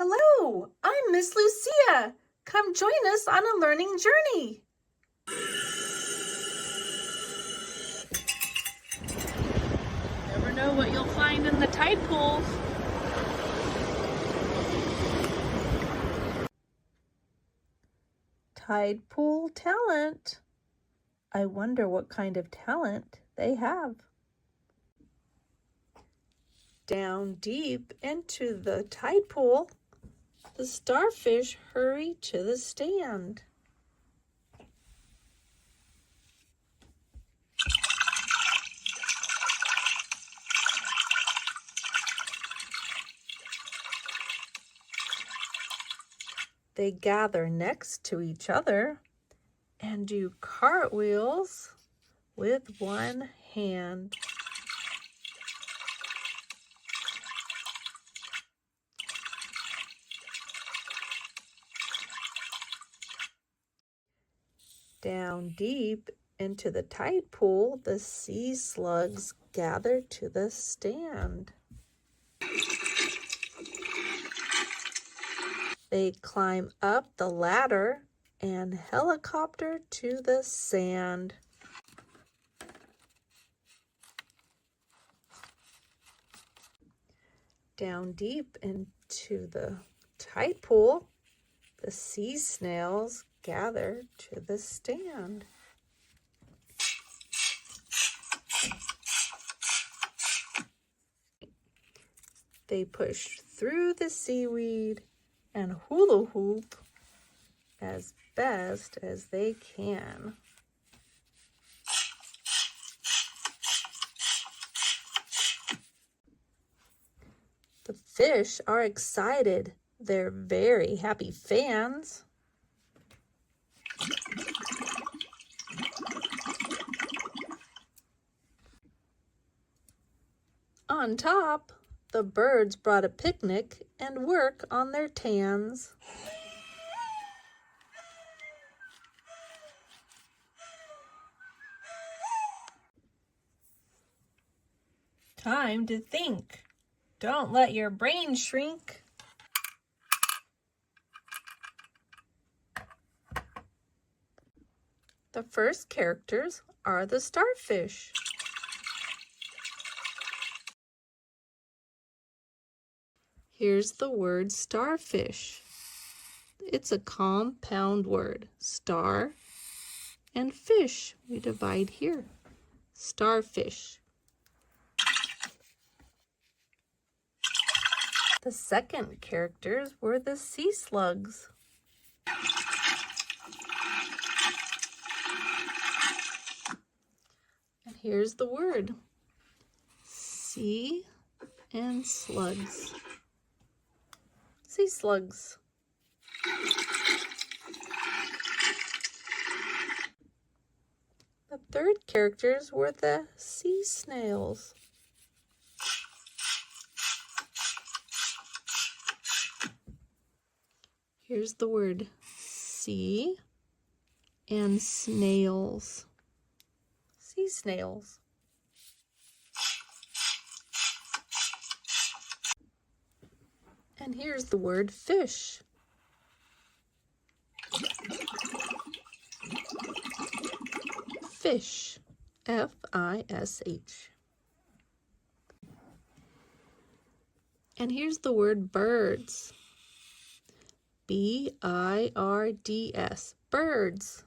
Hello, I'm Miss Lucia. Come join us on a learning journey. Never know what you'll find in the tide pools. Tide pool talent. I wonder what kind of talent they have. Down deep into the tide pool, the starfish hurry to the stand. They gather next to each other and do cartwheels with one hand. Down deep into the tide pool, the sea slugs gather to the stand. They climb up the ladder and helicopter to the sand. Down deep into the tide pool, the sea snails gather to the stand. They push through the seaweed and hula hoop as best as they can. The fish are excited. They're very happy fans. On top, the birds brought a picnic and work on their tans. Time to think. Don't let your brain shrink. The first characters are the starfish. Here's the word starfish. It's a compound word. Star and fish. We divide here. Starfish. The second characters were the sea slugs. And here's the word. Sea and slugs. Sea slugs. The third characters were the sea snails. Here's the word sea and snails. Sea snails. And here's the word fish. Fish. F-I-S-H. And here's the word birds. B-I-R-D-S. Birds.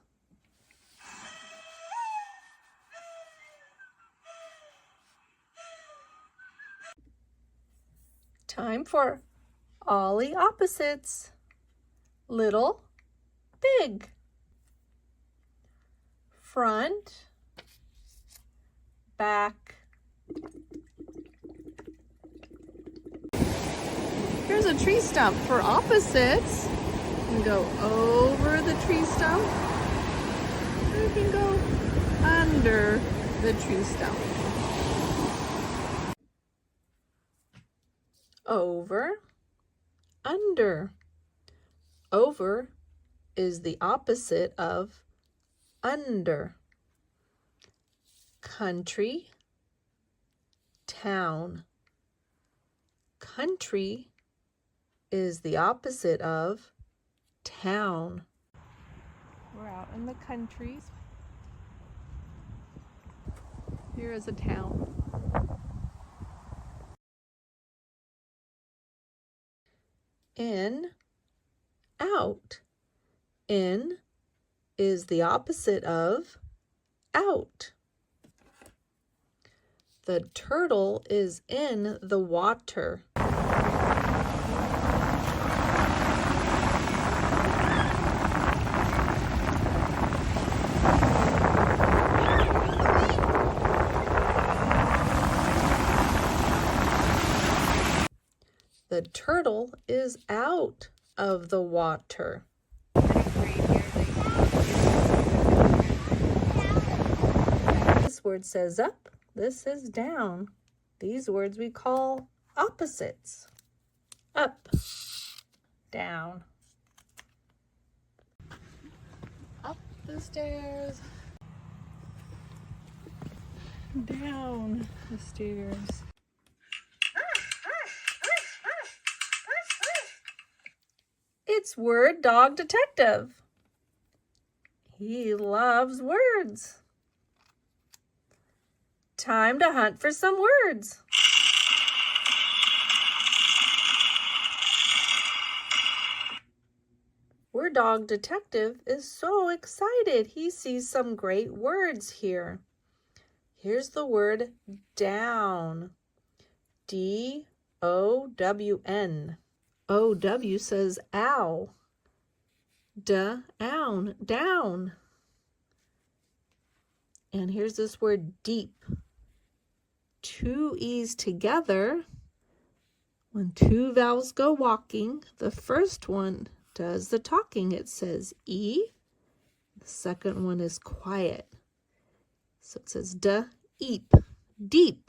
Time for Ollie Opposites. Little, big. Front, back. Here's a tree stump for opposites. You can go over the tree stump, or you can go under the tree stump. Over, under. Over is the opposite of under. Country, town. Country is the opposite of town. We're out in the country. Here is a town. In, out. In is the opposite of out. The turtle is in the water. The turtle is out of the water. This word says up, this is down. These words we call opposites. Up, down. Up the stairs, down the stairs. It's Word Dog Detective. He loves words. Time to hunt for some words. Word Dog Detective is so excited. He sees some great words here. Here's the word down. D-O-W-N. O-W says ow. D-own, down. And here's this word deep. Two E's together. When two vowels go walking, the first one does the talking. It says E. The second one is quiet. So it says de-eep, deep.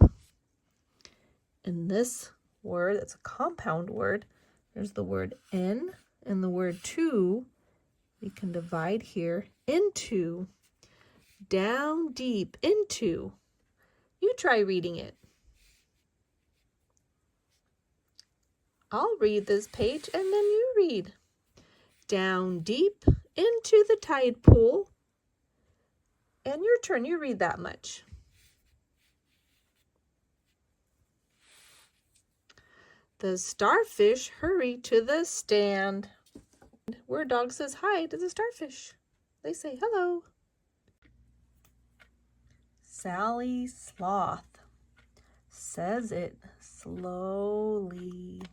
And this word, it's a compound word. There's the word in and the word to. We can divide here into. Down deep, into. You try reading it. I'll read this page and then you read. Down deep into the tide pool. And your turn, you read that much. The starfish hurry to the stand. Word Dog says hi to the starfish. They say hello. Sally Sloth says it slowly.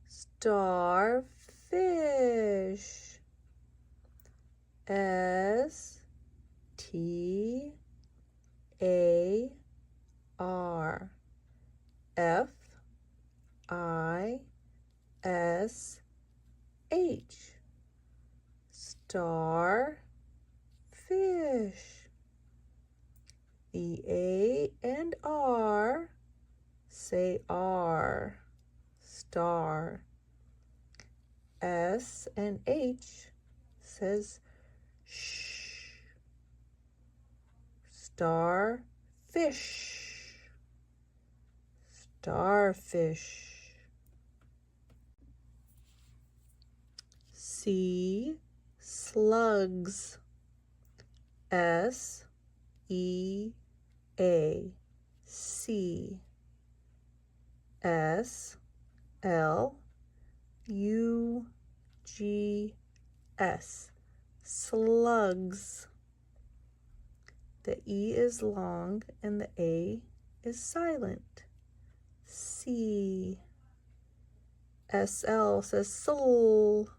Starfish. S-T-A-R. F-I-S-H. Starfish. The A and R say R. Star. S and H says shh. Starfish. Starfish. C. Slugs. S-E-A. C. S-L-U-G-S. Slugs. The E is long and the A is silent. C. S-L says sol.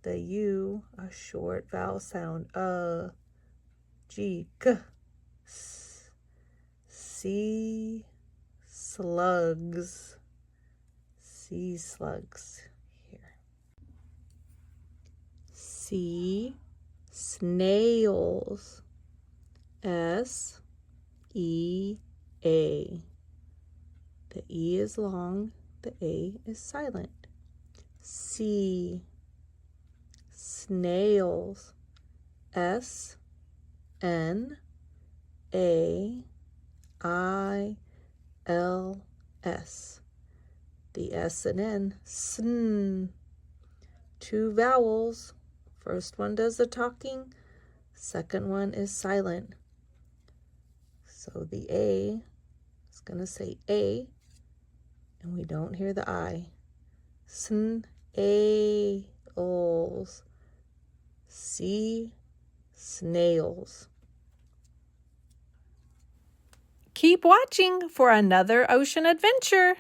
The U, a short vowel sound. G. G. S. C. Slugs. Sea slugs here. C. Snails. S-E-A. The E is long, the A is silent. C. Snails. S-N-A-I-L-S. S. The S and N, sn. Two vowels. First one does the talking, second one is silent. So the A is going to say A, and we don't hear the I. Snails. See, snails. Keep watching for another ocean adventure.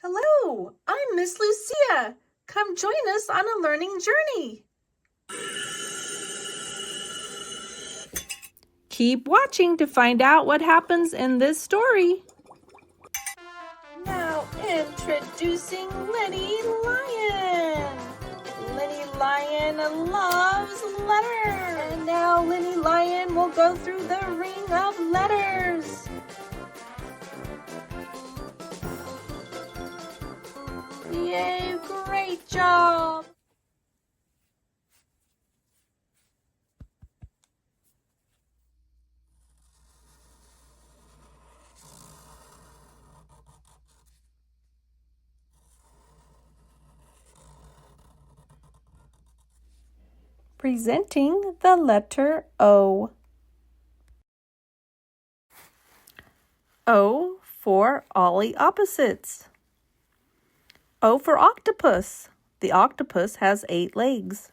Hello, I'm Miss Lucia. Come join us on a learning journey. Keep watching to find out what happens in this story. Now introducing Lenny Lion. Lenny Lion loves letters. And now Lenny Lion will go through the ring of letters. Yay, great job! Presenting the letter O. O for Ollie Opposites. O for octopus. The octopus has 8 legs.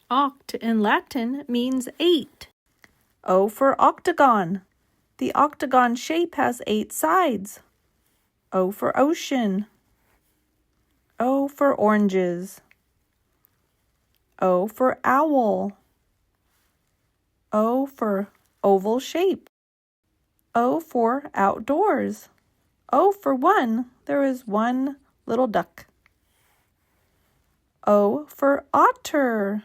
Oct in Latin means 8. O for octagon. The octagon shape has 8 sides. O for ocean. O for oranges. O for owl. O for oval shape. O for outdoors. O for 1. There is 1 little duck. O for otter.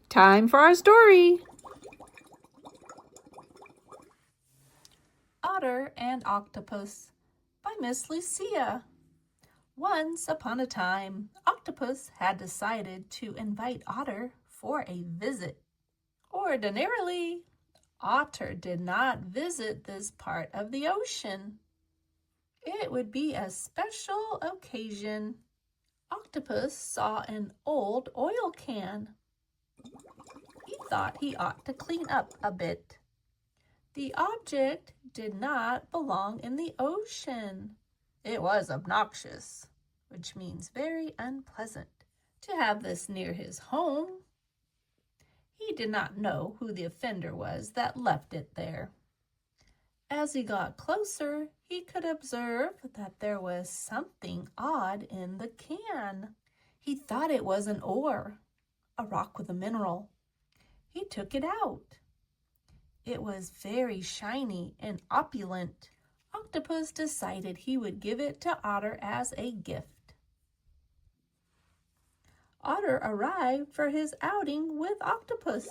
Time for our story. Otter and Octopus by Miss Lucia. Once upon a time, Octopus had decided to invite Otter for a visit. Ordinarily, Otter did not visit this part of the ocean. It would be a special occasion. Octopus saw an old oil can. He thought he ought to clean up a bit. The object did not belong in the ocean. It was obnoxious, which means very unpleasant, to have this near his home. He did not know who the offender was that left it there. As he got closer, he could observe that there was something odd in the can. He thought it was an ore, a rock with a mineral. He took it out. It was very shiny and opulent. Octopus decided he would give it to Otter as a gift. Otter arrived for his outing with Octopus.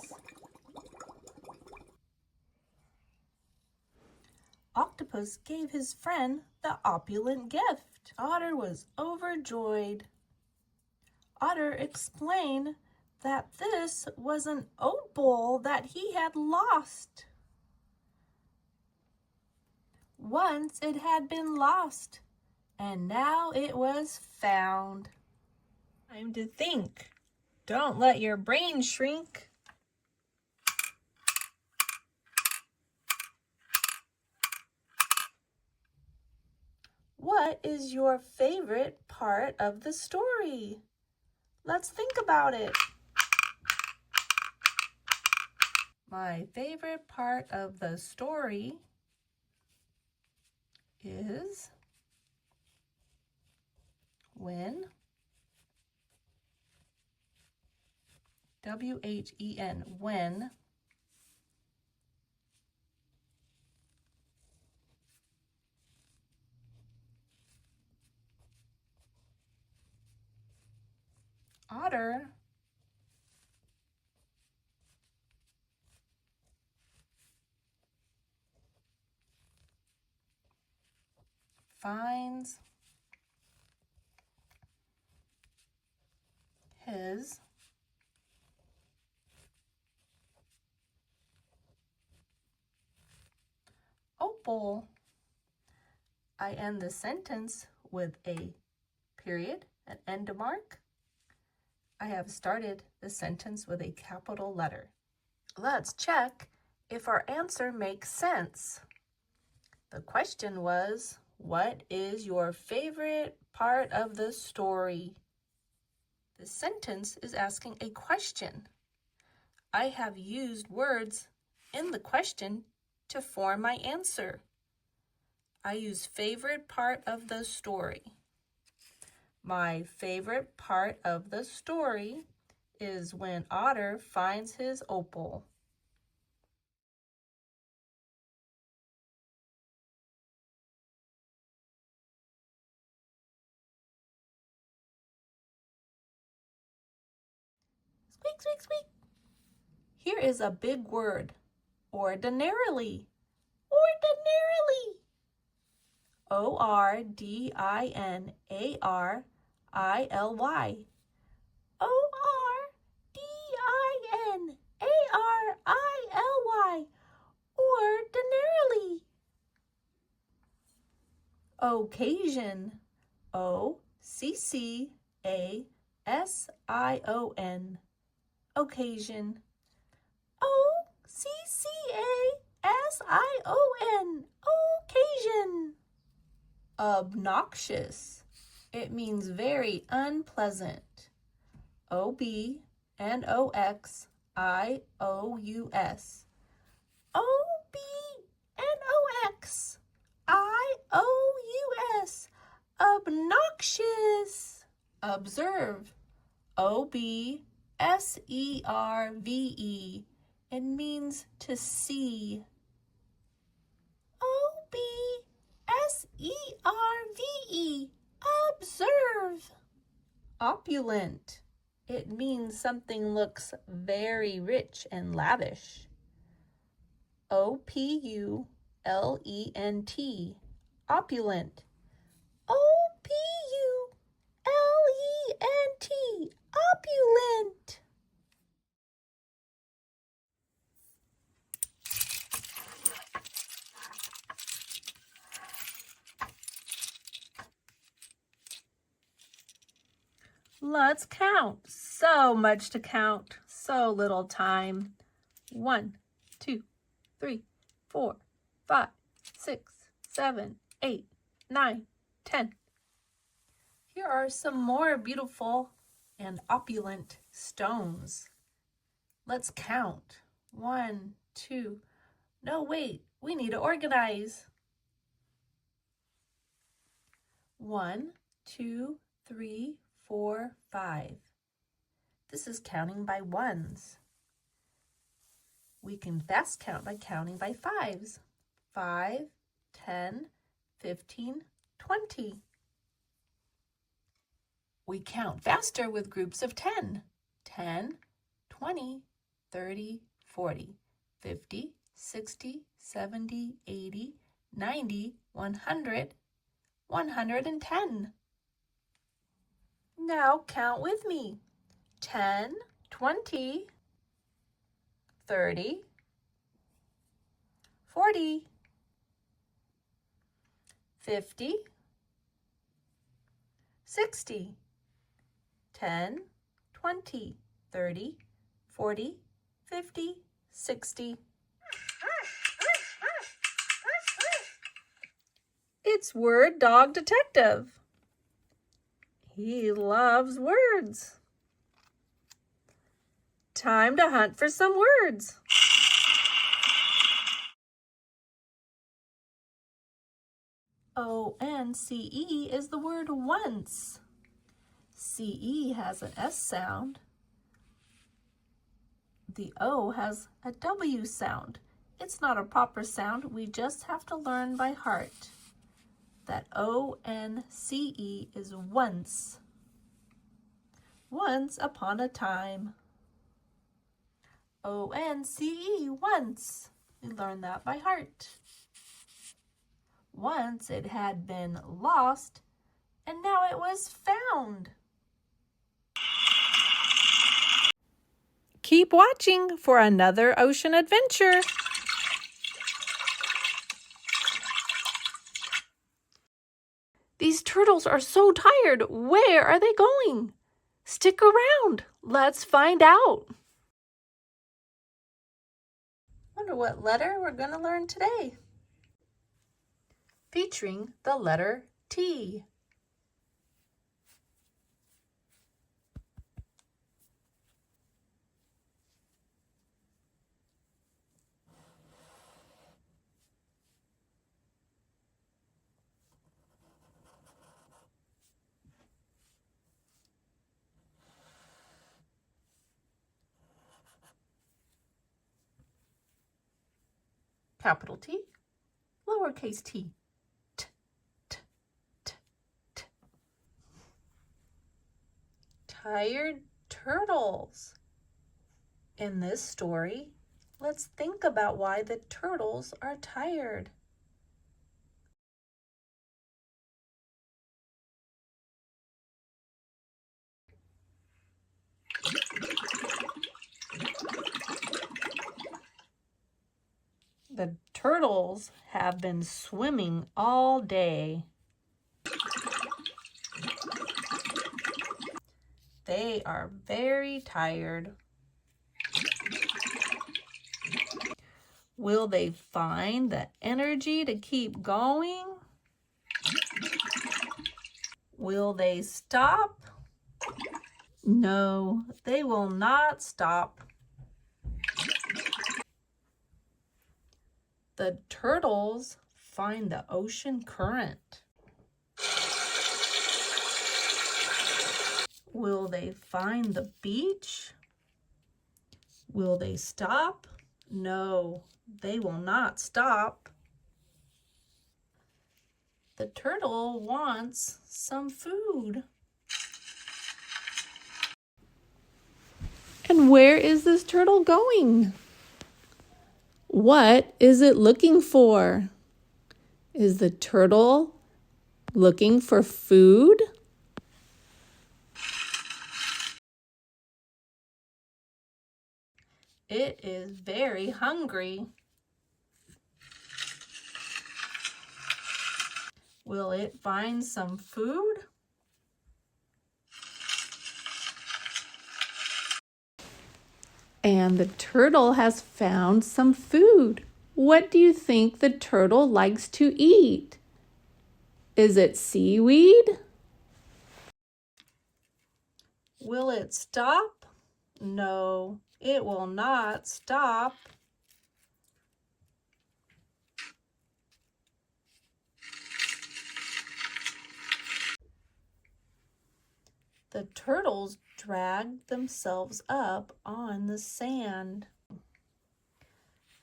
Octopus gave his friend the opulent gift. Otter was overjoyed. Otter explained that this was an opal that he had lost. Once it had been lost, and now it was found. Time to think. Don't let your brain shrink. What is your favorite part of the story? Let's think about it. My favorite part of the story is when W-H-E-N, when Otter finds his opal. I end the sentence with a period, an end mark. I have started the sentence with a capital letter. Let's check if our answer makes sense. The question was, what is your favorite part of the story? The sentence is asking a question. I have used words in the question to form my answer. I use favorite part of the story. My favorite part of the story is when Otter finds his opal. Squeak, squeak, squeak. Here is a big word, ordinarily. Ordinarily. O-R-D-I-N-A-R-I-L-Y. O-R-D-I-N-A-R-I-L-Y. Ordinarily. Occasion. O-C-C-A-S-I-O-N. Occasion. O-C-C-A-S-I-O-N. Occasion. Obnoxious. It means very unpleasant. O-B-N-O-X-I-O-U-S. O-B-N-O-X-I-O-U-S. Obnoxious. Observe. O-B-S-E-R-V-E. It means to see. O-B-S-E-R-V-E. Observe. Opulent. It means something looks very rich and lavish. O-P-U-L-E-N-T. Opulent. O-P-U-L-E-N-T. Opulent. Let's count. So much to count. So little time. 1, 2, 3, 4, 5, 6, 7, 8, 9, 10. Here are some more beautiful and opulent stones. Let's count. 1, 2. No, wait. We need to organize. 1, 2, 3, 4, 5. This is counting by ones. We can fast count by counting by fives. 5, 10, 15, 20. We count faster with groups of 10. 10, 20, 30, 40, 50, 60, 70, 80, 90, 100, 110. Now count with me. 10, 20, 30, 40, 50, 60, 10, 20, 30, 40, 50, 60. It's Word Dog Detective. He loves words. Time to hunt for some words. O-N-C-E is the word once. C-E has an S sound. The O has a W sound. It's not a proper sound. We just have to learn by heart that O-N-C-E is once. Once upon a time. O-N-C-E, once. We learn that by heart. Once it had been lost, and now it was found. Keep watching for another ocean adventure. These turtles are so tired. Where are they going? Stick around. Let's find out. Wonder what letter we're going to learn today. Featuring the letter T. Capital T, lowercase t. T, t, t, t. Tired turtles. In this story, let's think about why the turtles are tired. The turtles have been swimming all day. They are very tired. Will they find the energy to keep going? Will they stop? No, they will not stop. The turtles find the ocean current. Will they find the beach? Will they stop? No, they will not stop. The turtle wants some food. And where is this turtle going? What is it looking for? Is the turtle looking for food? It is very hungry. Will it find some food? And the turtle has found some food. What do you think the turtle likes to eat? Is it seaweed? Will it stop? No, it will not stop. The turtles dragged themselves up on the sand.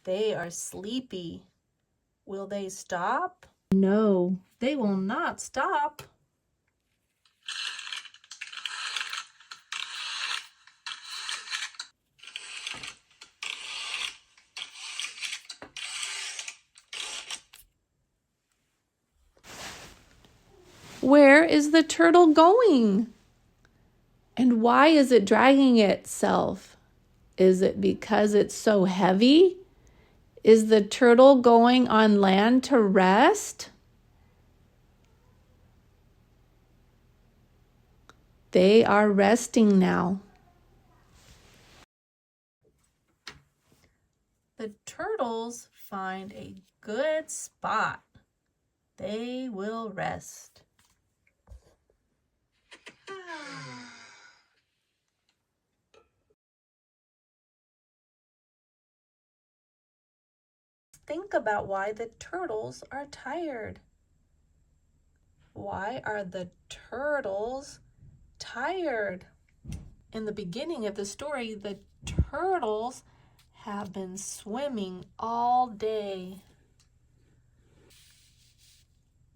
They are sleepy. Will they stop? No, they will not stop. Where is the turtle going? And why is it dragging itself? Is it because it's so heavy? Is the turtle going on land to rest? They are resting now. The turtles find a good spot. They will rest. Think about why the turtles are tired. Why are the turtles tired? In the beginning of the story, the turtles have been swimming all day.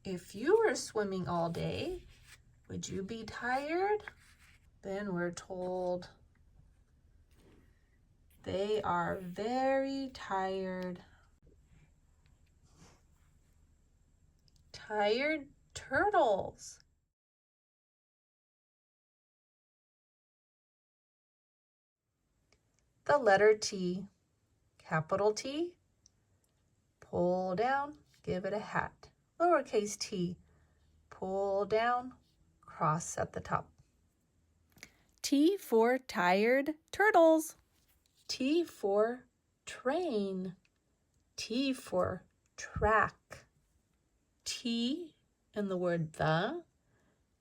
If you were swimming all day, would you be tired? Then we're told they are very tired. tired turtles. The letter T, capital T, pull down, give it a hat. Lowercase t, pull down, cross at the top. T for tired turtles. T for train. T for track. T in the word the.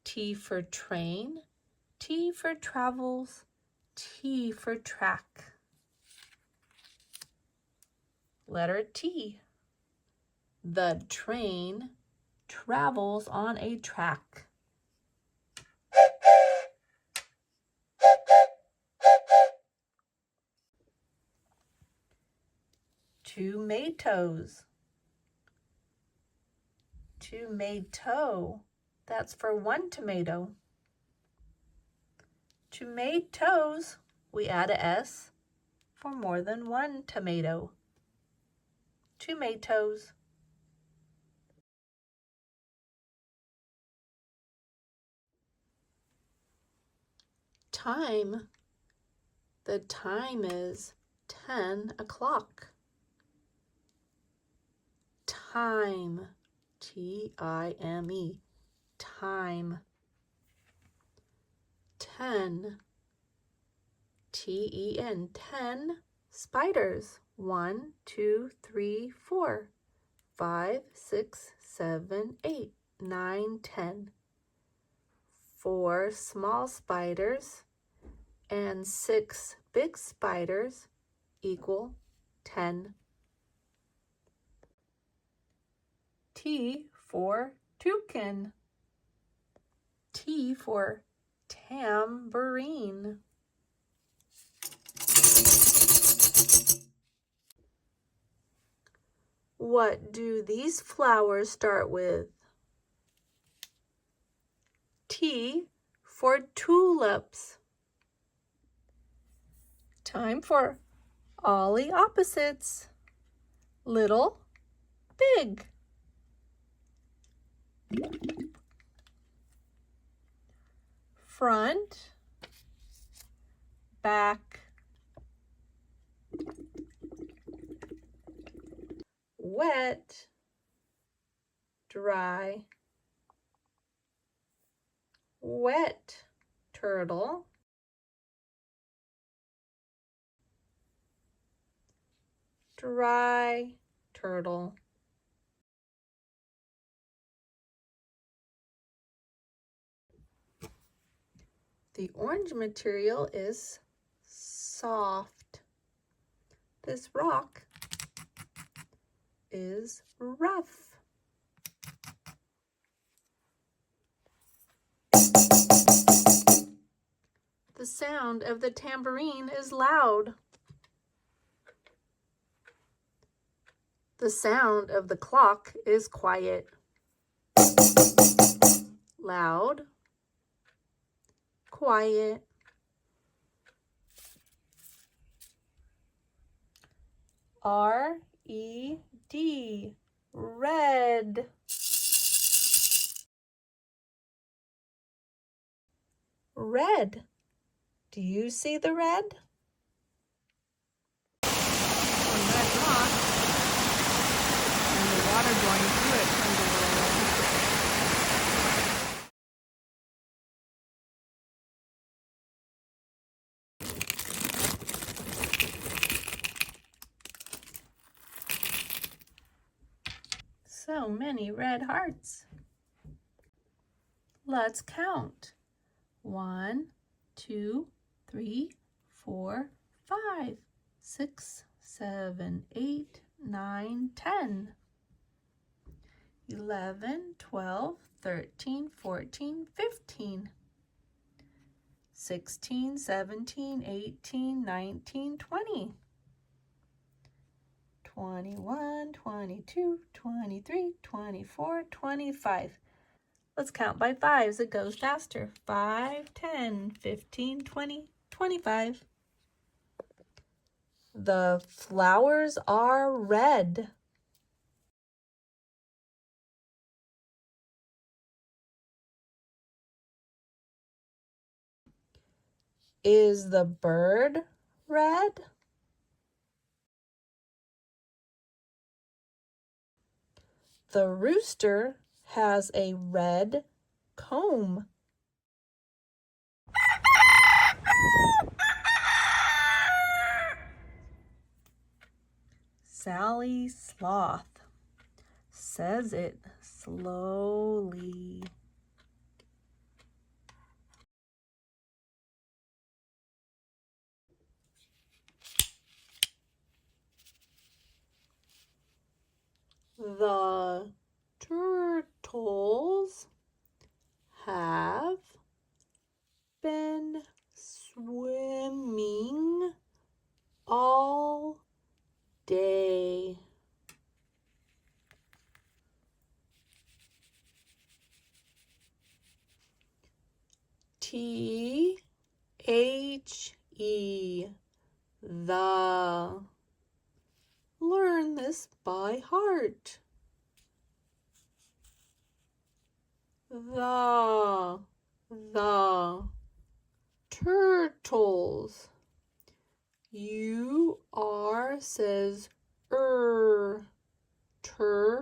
T for train. T for travels. T for track. Letter T. The train travels on a track. Tomatoes. Tomato. That's for one tomato. Tomatoes. We add a S for more than one tomato. Tomatoes. Time. The time is 10 o'clock. Time. T-I-M-E. Time. 10. T-E-N. 10 spiders. 1, 2, 3, 4, 5, 6, 7, 8, 9, 10. 4 small spiders and 6 big spiders equal 10. T for toucan. T for tambourine. What do these flowers start with? T for tulips. Time for Ollie Opposites. Little, big. Front, back. Wet, dry. Wet turtle. Dry turtle. The orange material is soft. This rock is rough. The sound of the tambourine is loud. The sound of the clock is quiet. Loud, quiet. R-E-D, red. Red. Do you see the red? A red rock, and the water going through it turns a little red. So many red hearts. Let's count. 1, 2, 3, 4, 5, 6, 7, 8, 9, 10. 11, 12, 13, 14, 15. 16, 17, 18, 19, 20. 21, 22, 23, 24, 25. Let's count by fives. It goes faster. 5, 10, 15, 20, 25. The flowers are red. Is the bird red? The rooster has a red comb. Sally Sloth says it slowly. The turtles have been swimming all day. T-H-E, the. Learn this by heart. The turtles. U-R says turtles.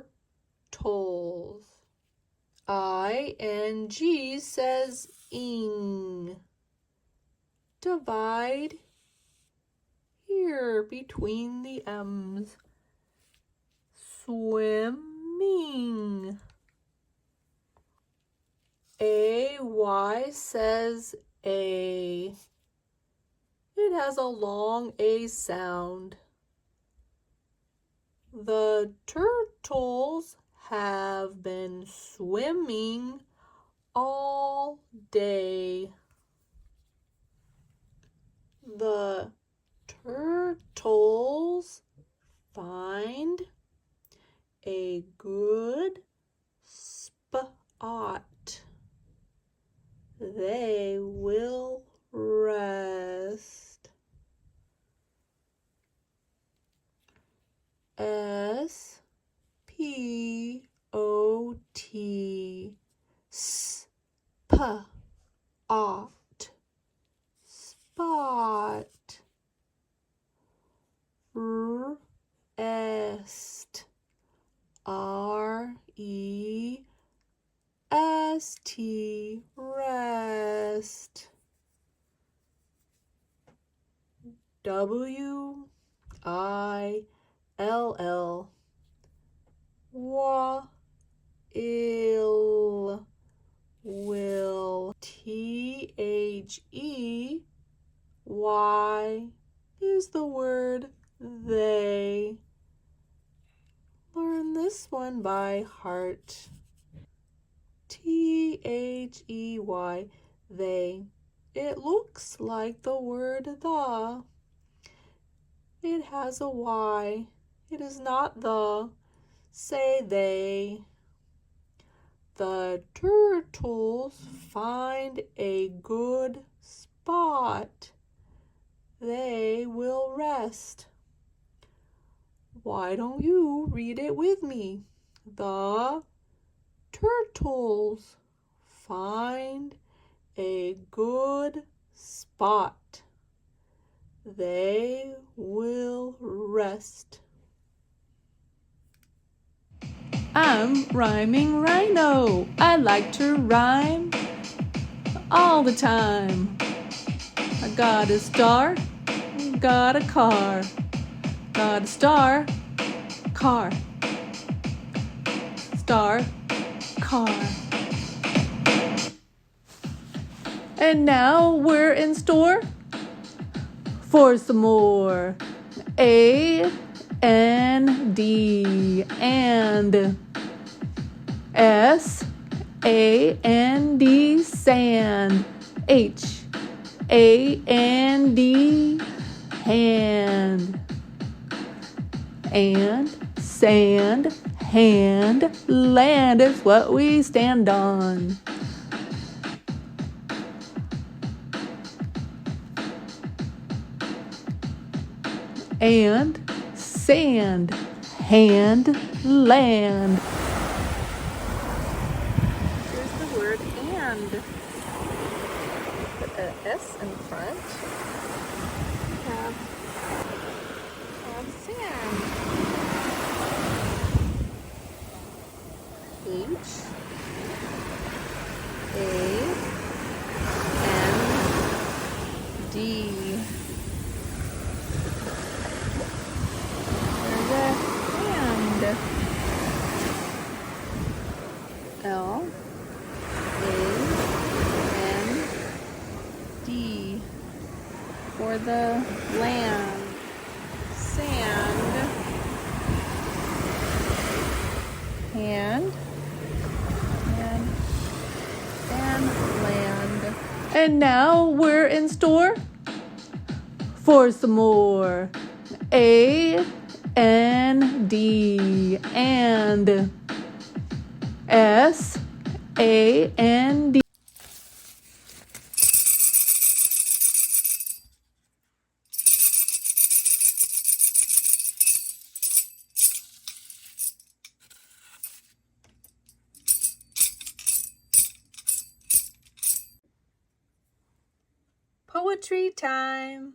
I-N-G says ing. Divide here between the M's. Swimming. A-Y says A. It has a long A sound. The turtles have been swimming all day. The turtles find a good spot. They will rest. S-P-O-T. Spot. Spot. Rest. R-E-S-T. Rest. W-I-L-L. Wa-ill. Will. T-H-E-Y is the word they. Learn this one by heart. T-H-E-Y, they. It looks like the word the. It has a Y. It is not the. Say they. The turtles find a good spot. They will rest. Why don't you read it with me? The turtles find a good spot. They will rest. I'm rhyming Rhino. I like to rhyme all the time. I got a star, got a car. Got a star, car. Star, car. And now we're in store for some more A and D and S A N D sand H A N D hand and sand hand land is what we stand on. And sand, hand, land. Here's the word and. The an S in front. Have sand. H A N D. There's a hand. L A N D for the land. Sand. Hand. And land. And now we're in store for some more A N D and S A N D. Poetry time.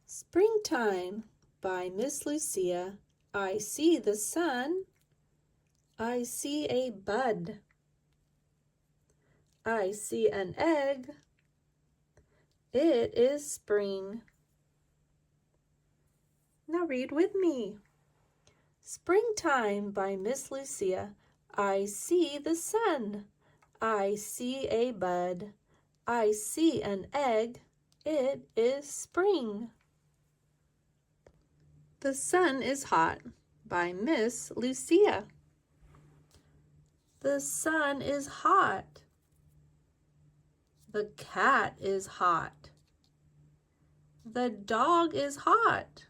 Springtime by Miss Lucia. I see the sun. I see a bud. I see an egg. It is spring. Now read with me. Springtime by Miss Lucia. I see the sun. I see a bud. I see an egg. It is spring. The sun is hot by Miss Lucia. The sun is hot. The cat is hot. The dog is hot.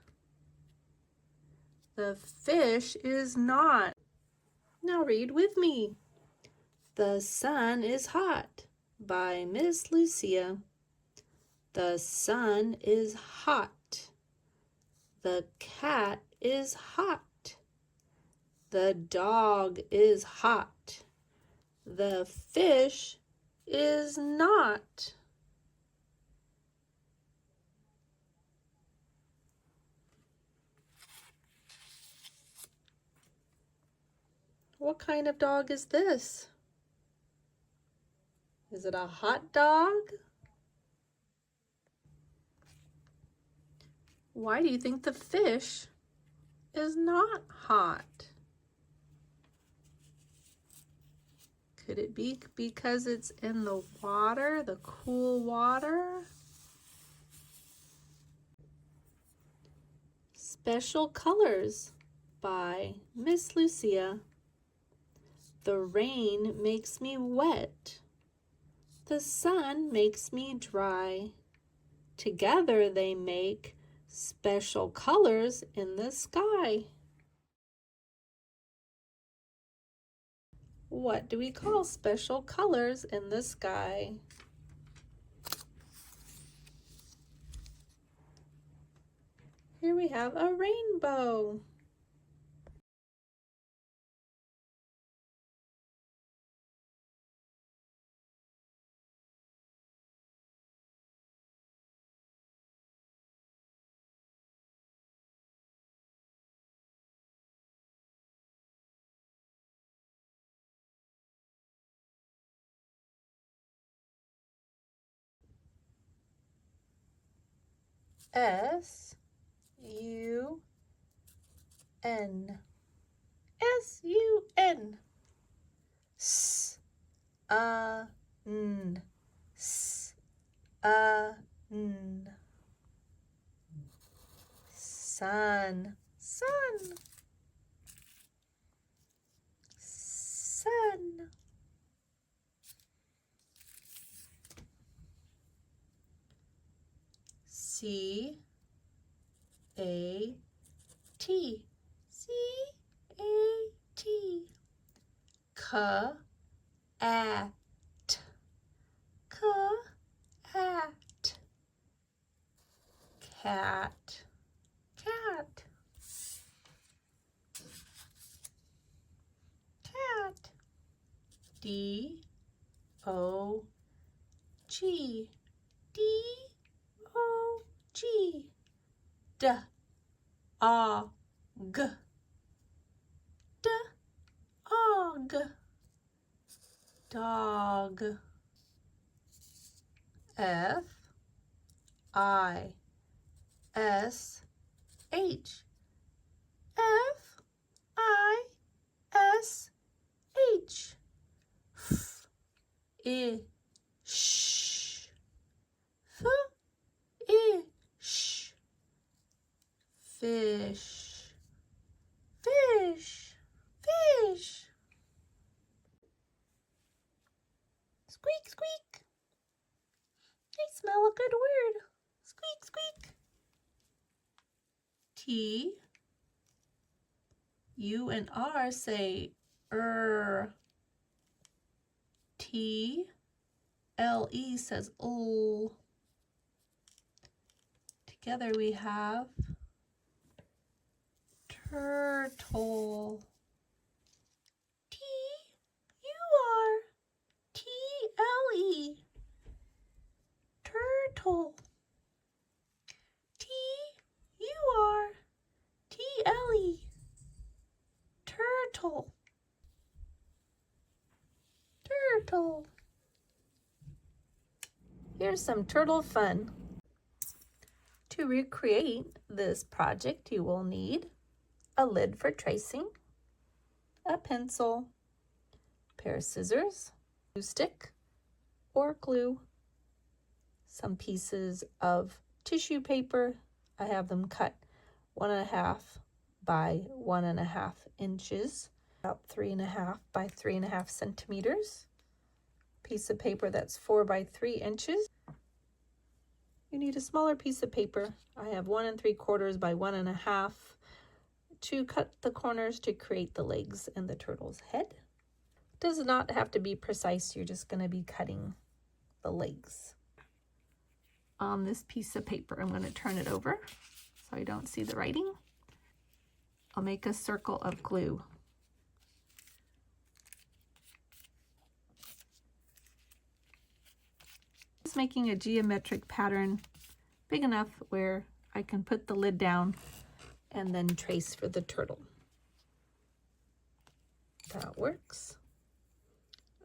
The fish is not. Now read with me. The sun is hot by Miss Lucia. The sun is hot. The cat is hot. The dog is hot. The fish is not. What kind of dog is this? Is it a hot dog? Why do you think the fish is not hot? Could it be because it's in the water, the cool water? Special Colors by Miss Lucia. The rain makes me wet. The sun makes me dry. Together they make special colors in the sky. What do we call special colors in the sky? Here we have a rainbow. S-U-N. S-U-N. S-A-N. S-A-N. Sun. Sun. Sun. C-A-T. C-A-T. Cat. Cat. Cat. Cat. G, D, O, G, D, A, G, D, A, G, dog. F, I, S, H, F, I, S, H, F, I, sh, F, I, sh, fish, fish, fish. Squeak, squeak. I smell a good word. Squeak, squeak. T, U and R say T, L, E says L. Together we have turtle. T, U, R, T, L, E. Turtle. T, U, R, T, L, E. Turtle. Turtle. Here's some turtle fun. To recreate this project, you will need a lid for tracing, a pencil, a pair of scissors, glue stick or glue, some pieces of tissue paper. I have them cut 1.5 by 1.5 inches, about 3.5 by 3.5 centimeters. Piece of paper that's 4 by 3 inches. You need a smaller piece of paper. I have 1 3/4 by 1.5 to cut the corners to create the legs and the turtle's head. Does not have to be precise. You're just going to be cutting the legs on this piece of paper. I'm going to turn it over so I don't see the writing. I'll make a circle of glue. Just making a geometric pattern big enough where I can put the lid down and then trace for the turtle. That works.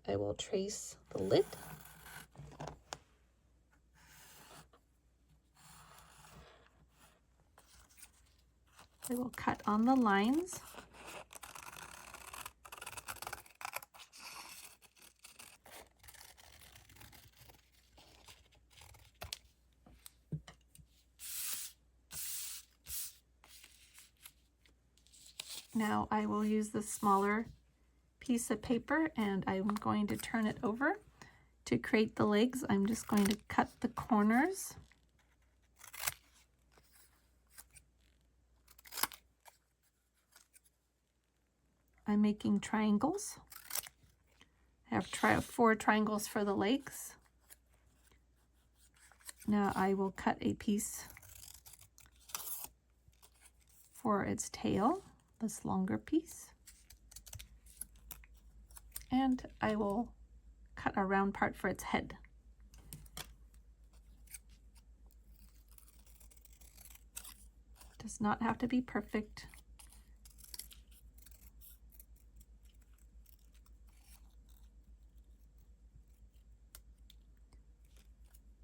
I will trace the lid. I will cut on the lines. Now I will use the smaller piece of paper and I'm going to turn it over. To create the legs, I'm just going to cut the corners. I'm making triangles. I have 4 triangles for the legs. Now I will cut a piece for its tail, this longer piece. And I will cut a round part for its head. Does not have to be perfect.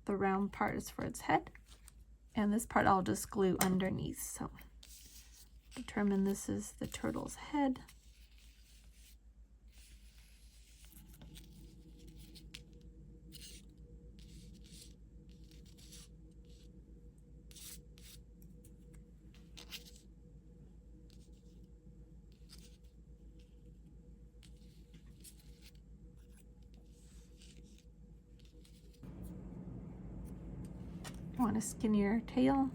The round part is for its head, and this part I'll just glue underneath. So determine this is the turtle's head. I want a skinnier tail.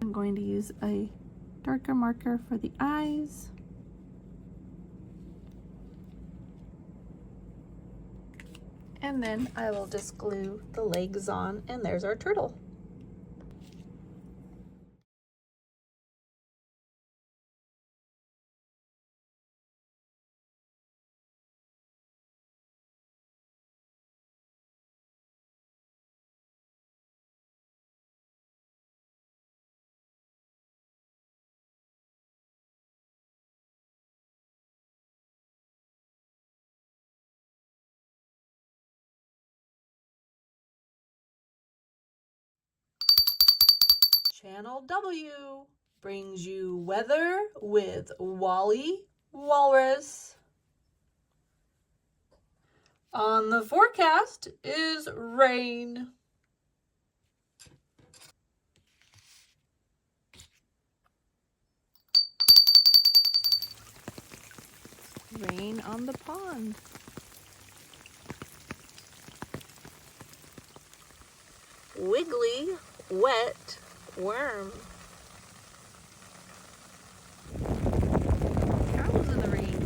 I'm going to use a darker marker for the eyes. And then I will just glue the legs on, and there's our turtle. Channel W brings you weather with Wally Walrus. On the forecast is rain. Rain on the pond. Wiggly, wet worm. Cows in the rain.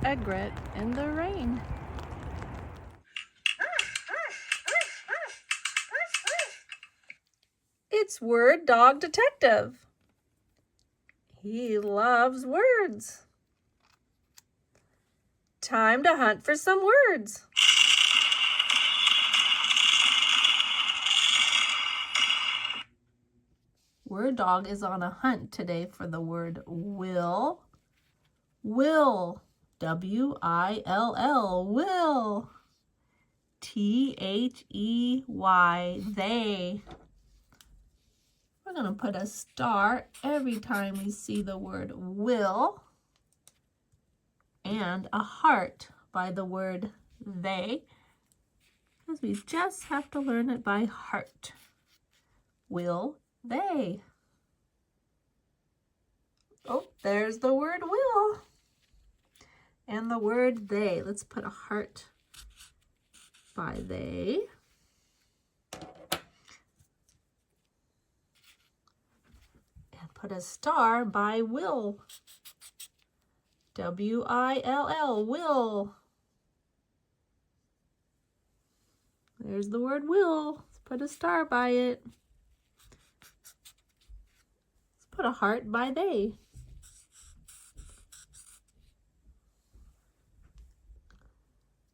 Egret in the rain. It's Word Dog Detective. He loves words. Time to hunt for some words. Word Dog is on a hunt today for the word will. Will. W-I-L-L. Will. T-H-E-Y. They. We're going to put a star every time we see the word will and a heart by the word they, because we just have to learn it by heart. Will they? Oh, there's the word will and the word they. Let's put a heart by they. Put a star by will. W-I-L-L, will. There's the word will. Let's put a star by it. Let's put a heart by they.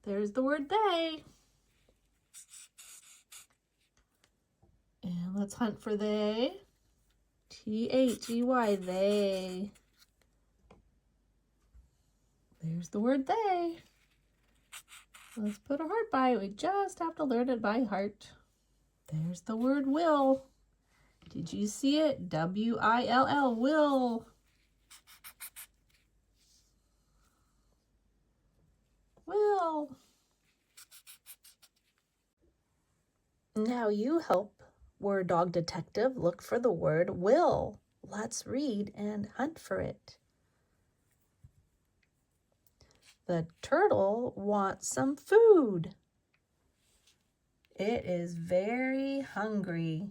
There's the word they. And let's hunt for they. T-H-E-Y, they. There's the word they. Let's put a heart by it. We just have to learn it by heart. There's the word will. Did you see it? W-I-L-L, will. Will. Now you help Word Dog Detective look for the word will. Let's read and hunt for it. The turtle wants some food. It is very hungry.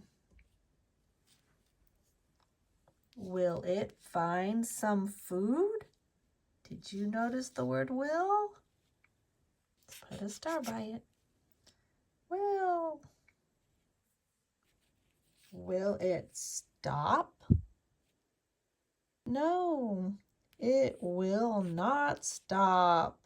Will it find some food? Did you notice the word will? Let's put a star by it. Will. Will it stop? No, it will not stop.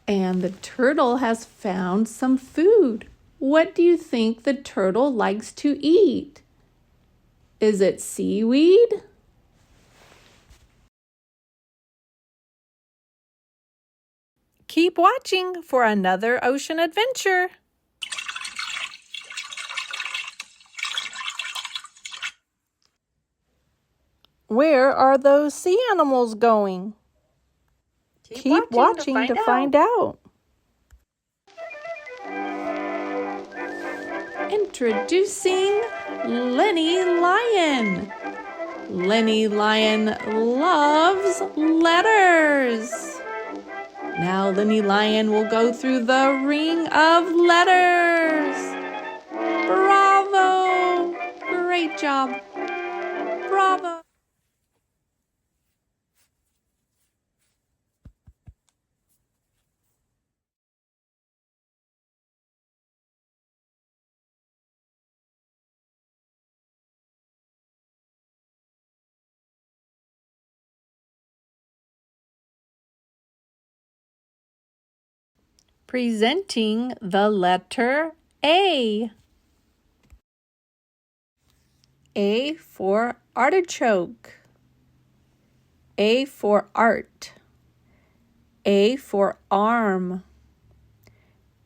And the turtle has found some food. What do you think the turtle likes to eat? Is it seaweed? Keep watching for another ocean adventure. Where are those sea animals going? Keep watching to find out. Introducing Lenny Lion. Lenny Lion loves letters. Now Lenny Lion will go through the ring of letters. Bravo! Great job. Bravo! Presenting the letter A. A for artichoke. A for art. A for arm.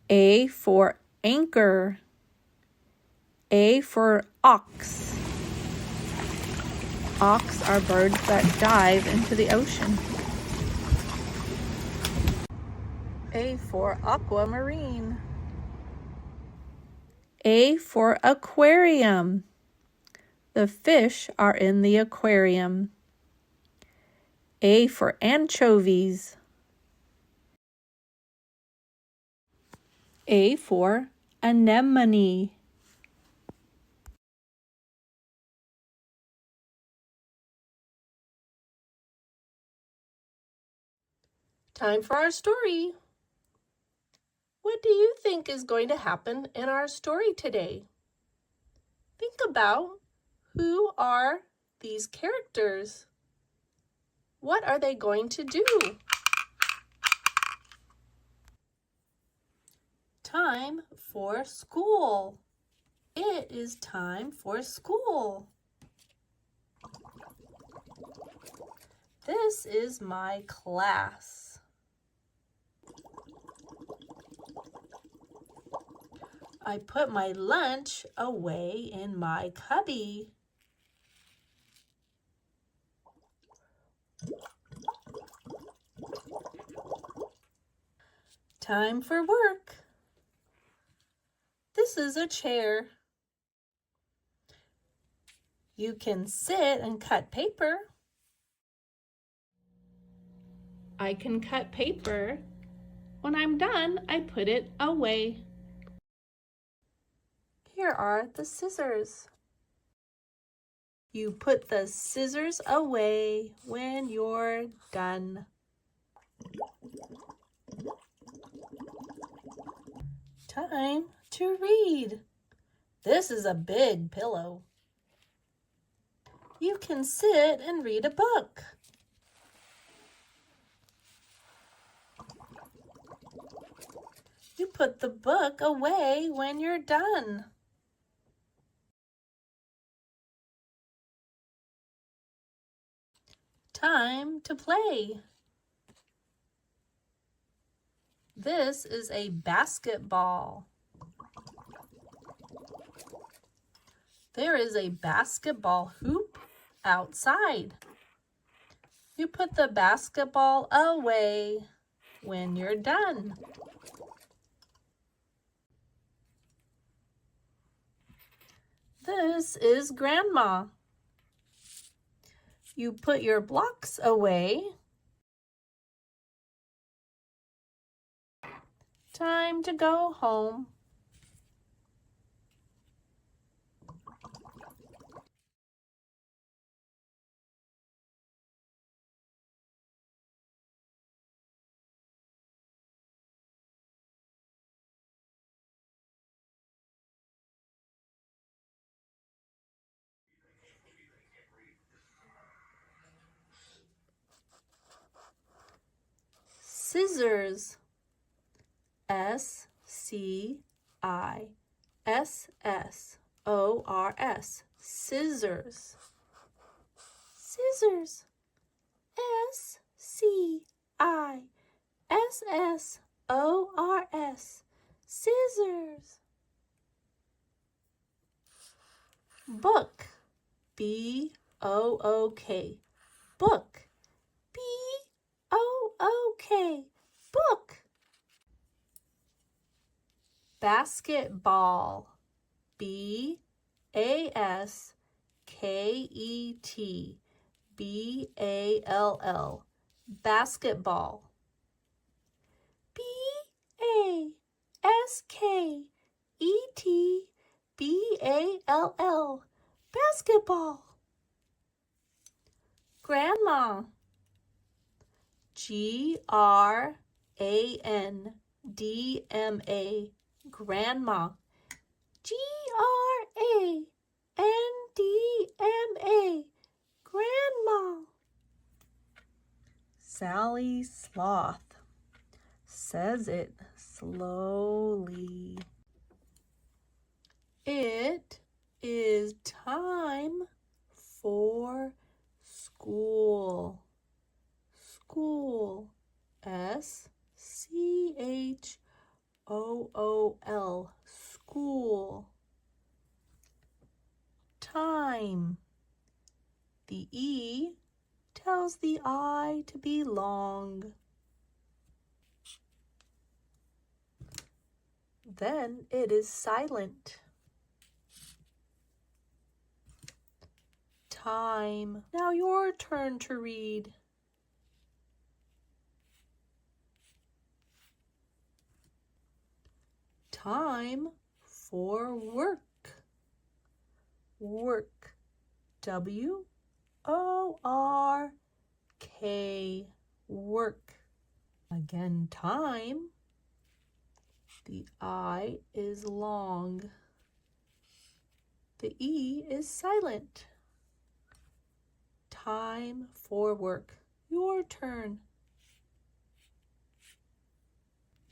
A for anchor. A for ox. Ox are birds that dive into the ocean. A for aquamarine. A for aquarium. The fish are in the aquarium. A for anchovies. A for anemone. Time for our story. What do you think is going to happen in our story today? Think about who are these characters? What are they going to do? Time for school. It is time for school. This is my class. I put my lunch away in my cubby. Time for work. This is a chair. You can sit and cut paper. I can cut paper. When I'm done, I put it away. Here are the scissors. You put the scissors away when you're done. Time to read. This is a big pillow. You can sit and read a book. You put the book away when you're done. Time to play. This is a basketball. There is a basketball hoop outside. You put the basketball away when you're done. This is Grandma. You put your blocks away. Time to go home. Scissors. S-C-I-S-S-O-R-S. Scissors. Scissors. S-C-I-S-S-O-R-S. Scissors. Book. B-O-O-K. Book. B-O-O-K. Book. Basketball. B-A-S-K-E-T. B-A-L-L. Basketball. B-A-S-K-E-T. B-A-L-L. Basketball. Grandma. G-R-A-N-D-M-A. Grandma. G-R-A-N-D-M-A. Grandma. Sally Sloth says it slowly. It is time for school. School. S-C-H-O-O-L. School. Time. The E tells the I to be long. Then it is silent. Time. Now your turn to read. Time for work. Work. W-O-R-K. Work. Again, time. The I is long. The E is silent. Time for work. Your turn.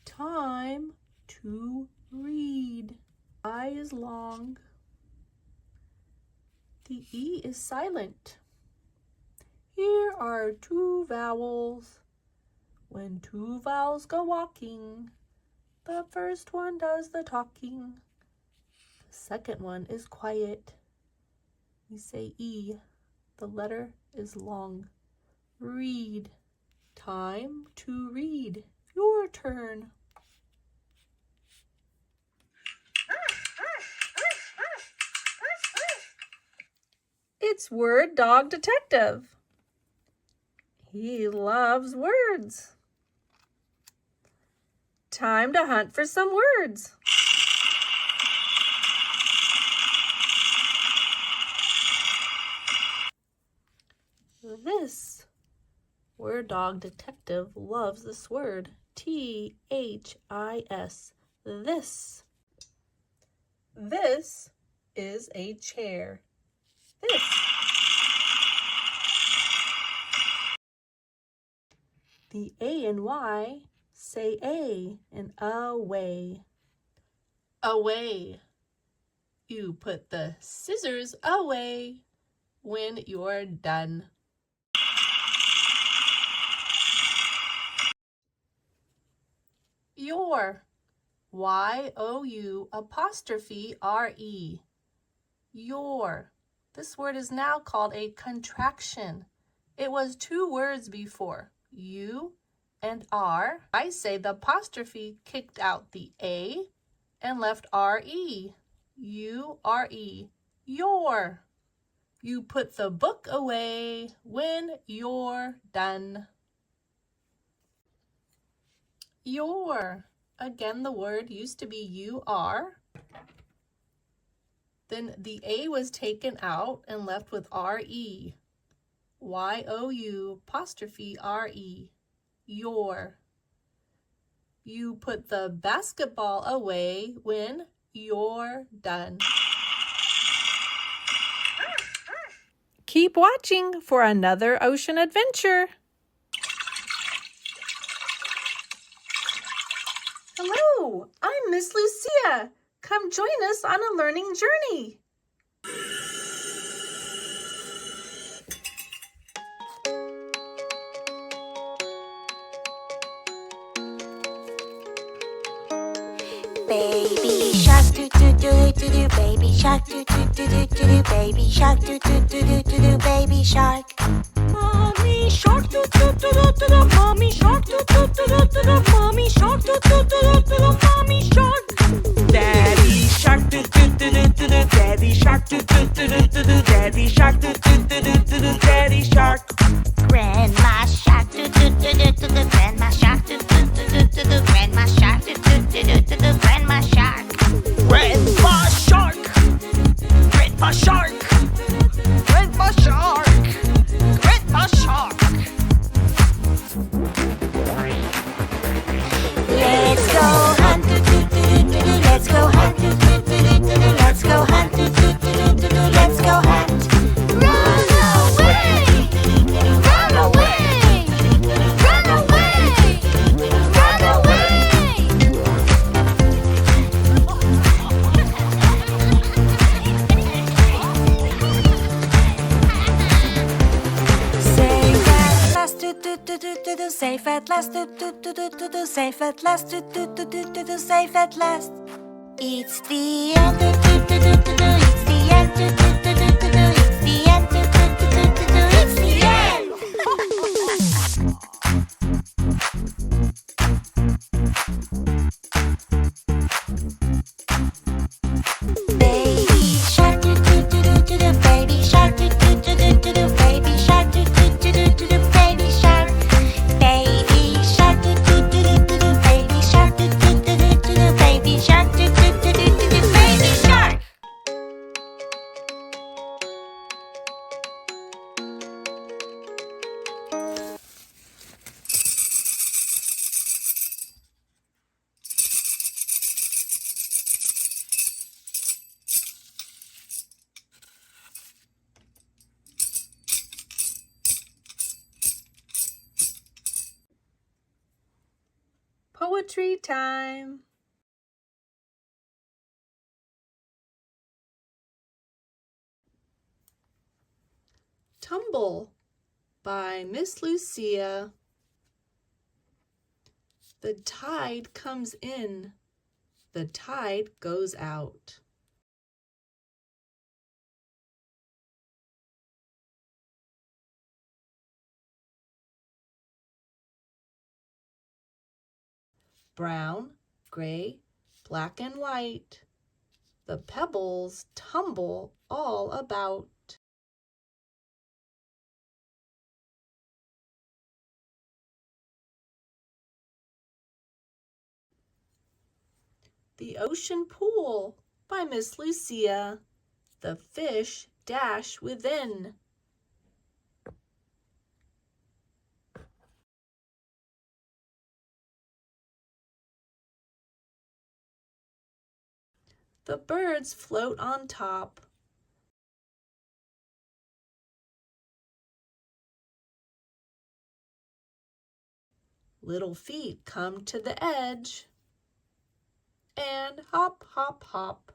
Time to read. I is long. The E is silent. Here are two vowels. When two vowels go walking, the first one does the talking. The second one is quiet. We say E. The letter is long. Read. Time to read. Your turn. It's Word Dog Detective. He loves words. Time to hunt for some words. This Word Dog Detective loves this word. T-H-I-S. This. This is a chair. This. The A and Y say A and away. Away. You put the scissors away when you're done. Your. Y-O-U''R-E. Your. This word is now called a contraction. It was two words before, U and R. I say the apostrophe kicked out the A and left R-E. U-R-E. Your. You put the book away when you're done. Your. Again, the word used to be U-R. Then the A was taken out and left with R-E. Y-O-U''R-E. Your. You put the basketball away when you're done. Keep watching for another ocean adventure. Hello, I'm Miss Lucia. Come join us on a learning journey. Baby shark do do do do do, baby shark do do do do do, baby shark do do do do do, baby shark. Mommy shark do do do do do, mommy shark do do do do do, mommy shark do do do do, mommy shark. Daddy shark do do do do do, daddy shark do do do do do, daddy shark do do do do do, daddy shark. Grandma shark do do do do do, grandma shark do do do do do, grandma shark do do do do do, grandma shark. Grandpa shark, grandpa shark, grandpa shark, grandpa shark. Let's go hunt, do do do do do. Let's go hunt, do do do do do. Let's go hunt, do do do do do. Let's go hunt. Run away! at last, do do do do do do, safe at last, do do do do do do, safe at last. It's the end, do do do do do do. It's the end, do do do do do do. It's the end, do do do do do do. It's the end. Baby shark, do do do do do do. Baby shark, do do do do do do. Baby shark, do do do do do do. Baby shark, baby shark, do do do do do do. Baby shark, do do do do do do. Baby shark, do do do do do do. Baby shark. Poetry time. Tumble by Miss Lucia. The tide comes in, the tide goes out. Brown, gray, black and white, the pebbles tumble all about. The Ocean Pool by Miss Lucia. The fish dash within. The birds float on top. Little feet come to the edge. And hop, hop, hop.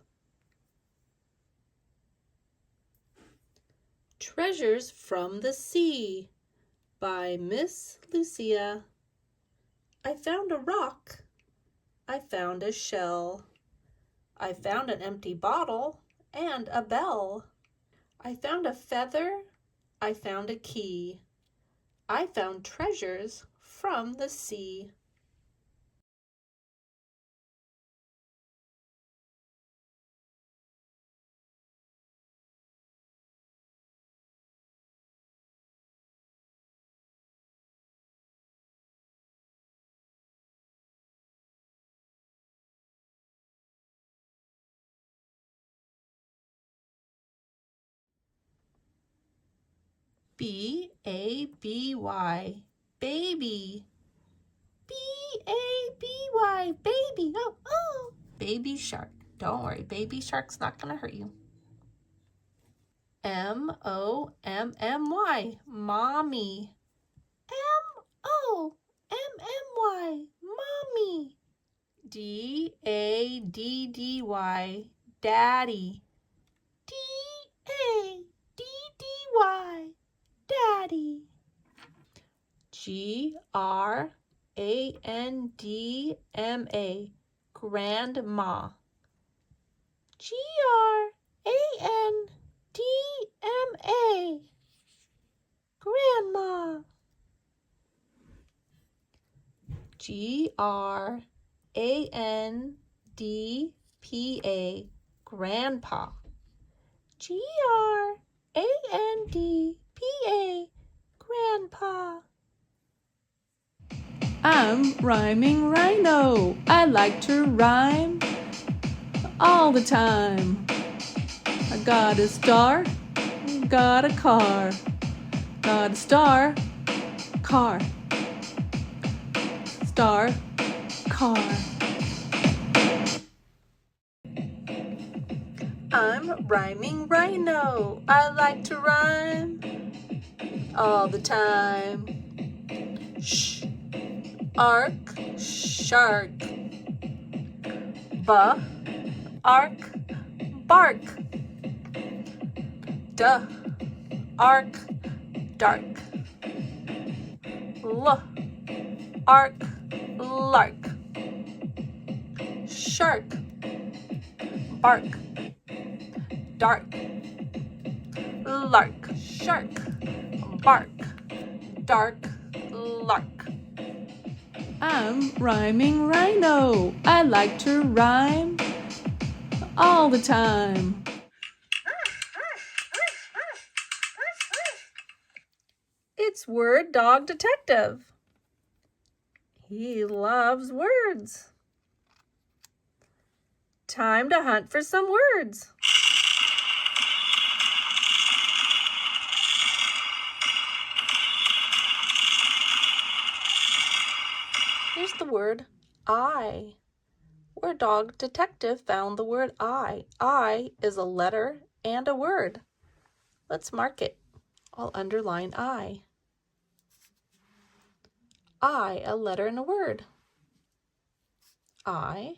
Treasures from the Sea by Miss Lucia. I found a rock. I found a shell. I found an empty bottle and a bell. I found a feather. I found a key. I found treasures from the sea. B-A-B-Y, baby. B-A-B-Y, baby. Oh, oh. Baby shark. Don't worry, baby shark's not gonna hurt you. M-O-M-M-Y, mommy. M-O-M-M-Y, mommy. D-A-D-D-Y, daddy. D-A-D-D-Y, daddy. G-R-A-N-D-M-A, grandma. G-R-A-N-D-M-A, grandma. G-R-A-N-D-P-A, grandpa. G-R-A-N-D-P-A, grandpa. I'm rhyming Rhino. I like to rhyme all the time. I got a star, got a car. Got a star, car. Star, car. I'm rhyming Rhino. I like to rhyme all the time. Shh, ark, shark. Ba, ark, bark. Duh, ark, dark. L, ark, lark, shark, bark, dark, lark, shark, bark, dark, lark. I'm rhyming Rhino. I like to rhyme all the time. It's Word Dog Detective. He loves words. Time to hunt for some words. Here's the word I. Word Dog Detective found the word I. I is a letter and a word. Let's mark it. I'll underline I. I, a letter and a word. I,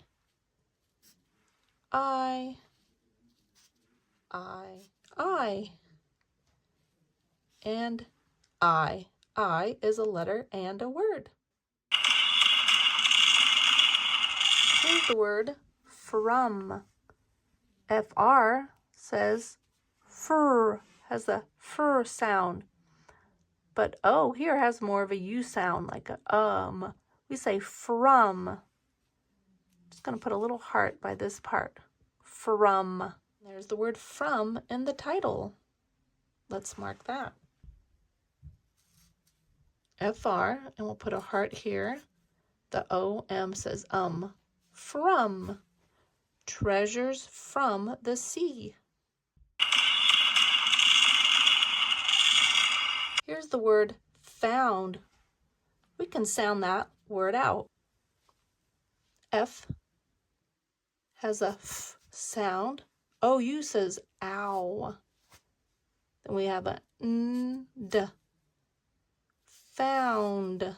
I, and I. I is a letter and a word. Here's the word from. FR says fur, has a fur sound. But O here has more of a U sound, like a We say from. Just going to put a little heart by this part. From. There's the word from in the title. Let's mark that. FR, and we'll put a heart here. The OM says From. Treasures from the sea. Here's the word found. We can sound that word out. F has a F sound. OU says ow. Then we have a N-D. Found.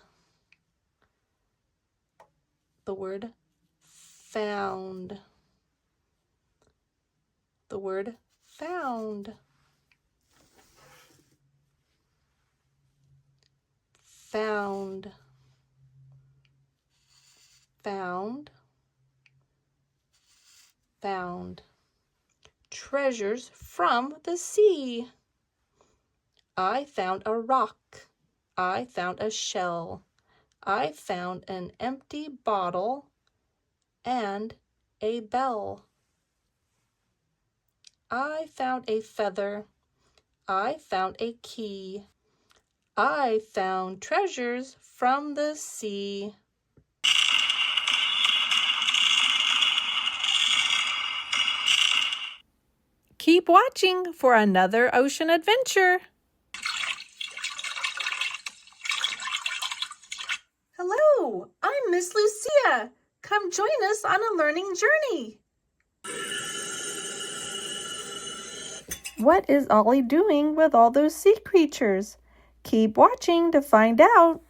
The word found. The word found. Found. Found. Found. Treasures from the sea. I found a rock. I found a shell. I found an empty bottle and a bell. I found a feather. I found a key. I found treasures from the sea. Keep watching for another ocean adventure. Hello, I'm Miss Lucia. Come join us on a learning journey. What is Ollie doing with all those sea creatures? Keep watching to find out.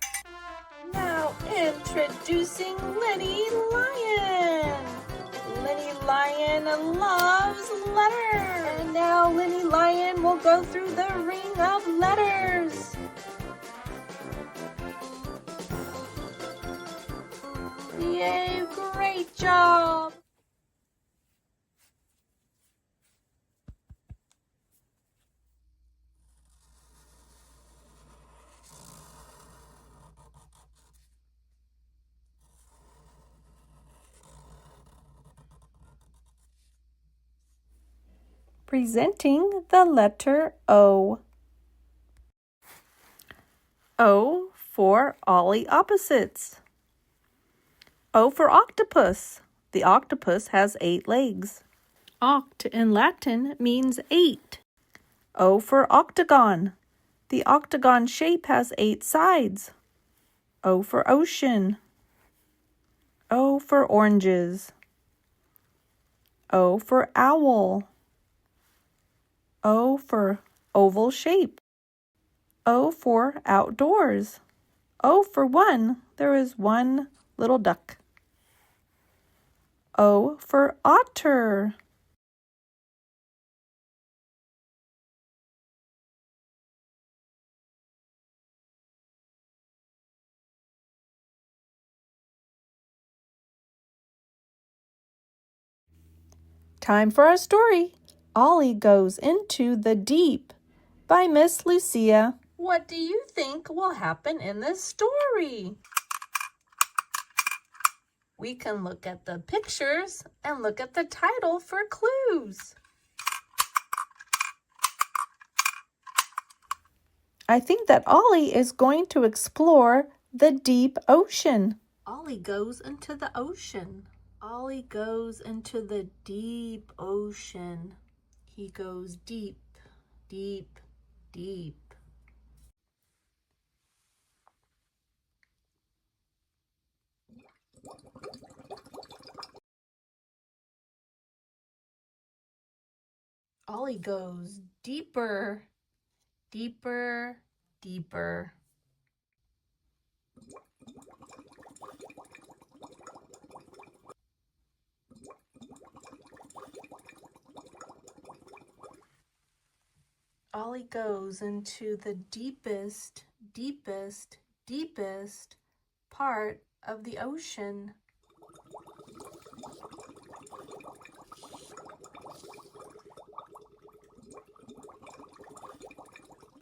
Now introducing Lenny Lion. Lenny Lion loves letters. And now Lenny Lion will go through the ring of letters. Yay, great job! Presenting the letter O. O for Ollie Opposites. O for octopus. The octopus has 8 legs. Oct in Latin means 8. O for octagon. The octagon shape has 8 sides. O for ocean. O for oranges. O for owl. O for oval shape. O for outdoors. O for 1. There is 1 little duck. O for otter. Time for our story. Ollie Goes into the Deep by Miss Lucia. What do you think will happen in this story? We can look at the pictures and look at the title for clues. I think that Ollie is going to explore the deep ocean. Ollie goes into the ocean. Ollie goes into the deep ocean. He goes deep, deep, deep. Ollie goes deeper, deeper, deeper. Ollie goes into the deepest, deepest, deepest part of the ocean.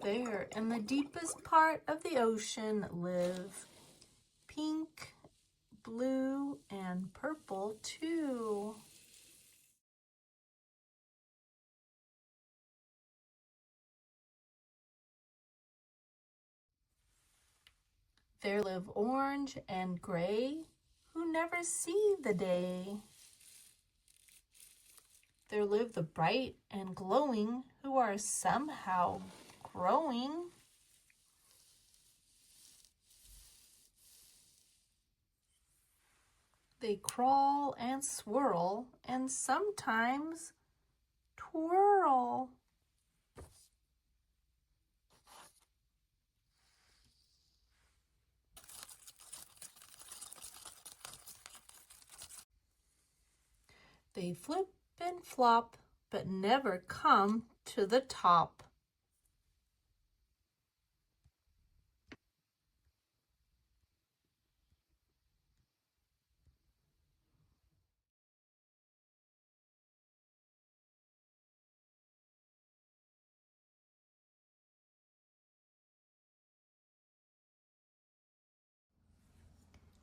There, in the deepest part of the ocean, live pink, blue, and purple too. There live orange and gray, who never see the day. There live the bright and glowing, who are somehow growing. They crawl and swirl and sometimes twirl. They flip and flop, but never come to the top.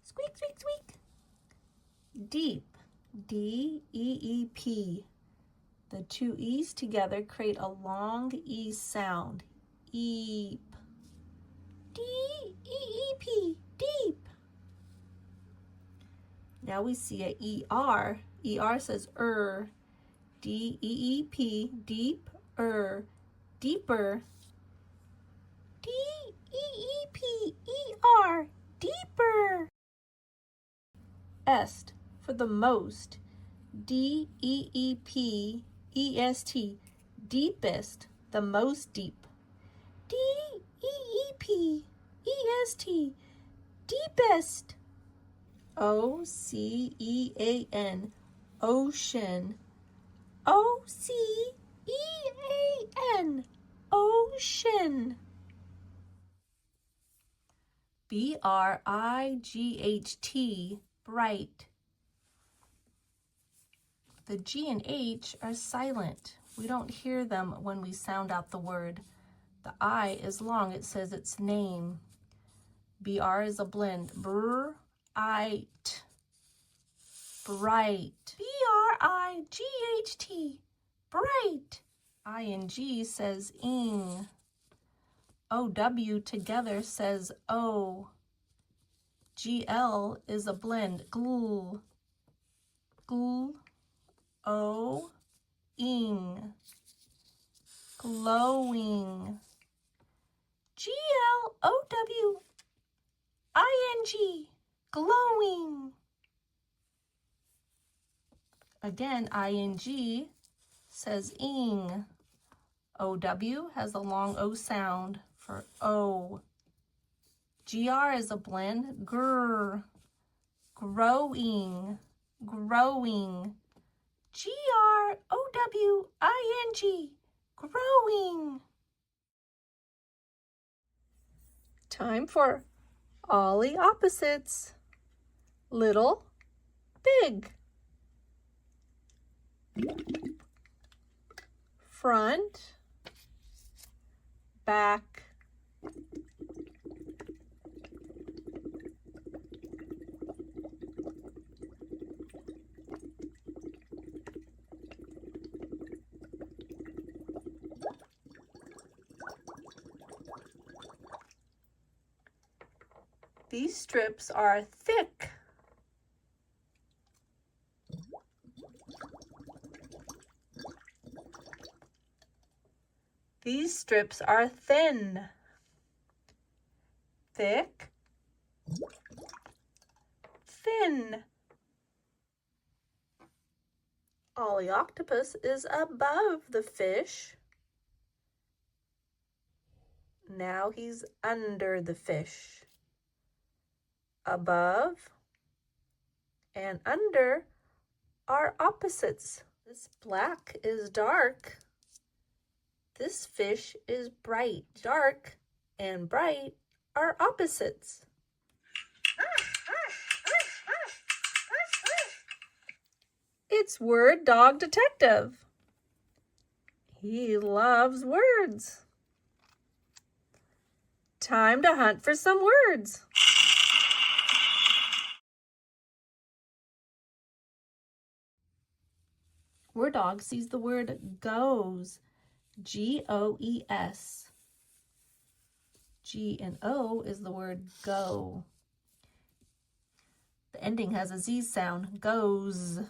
Squeak, squeak, squeak. Deep, D-E-E-P. The two E's together create a long E sound. Eep. D-E-E-P, deep. Now we see a E-R. E-R says D-E-E-P, deep, deeper. D-E-E-P-E-R, deeper. Est, for the most. D-E-E-P-E-S-T, deepest, the most deep. D-E-E-P-E-S-T, deepest. O-C-E-A-N, ocean. O-C-E-A-N, ocean. B-R-I-G-H-T, bright. The G and H are silent. We don't hear them when we sound out the word. The I is long. It says its name. BR is a blend. Br-I-T. Bright. B-R-I-G-H-T. Bright. I-N-G says ing. O-W together says O. G-L is a blend. Gl. Gl. O-ing. Glowing. G-L-O-W-I-N-G. Glowing. Again, I-N-G says ing. O-W has a long O sound for O. G-R is a blend. Grr. Growing. Growing. G-R-O-W-I-N-G. Growing. Time for Ollie Opposites. Little, big. front, back, these strips are thick. These strips are thin. Thick, thin. Ollie Octopus is above the fish. Now he's under the fish. Above and under are opposites. This black is dark. This fish is bright. Dark and bright are opposites. It's Word Dog Detective. He loves words. Time to hunt for some words. Word Dog sees the word goes. G-O-E-S. G and O is the word go. The ending has a Z sound, goes.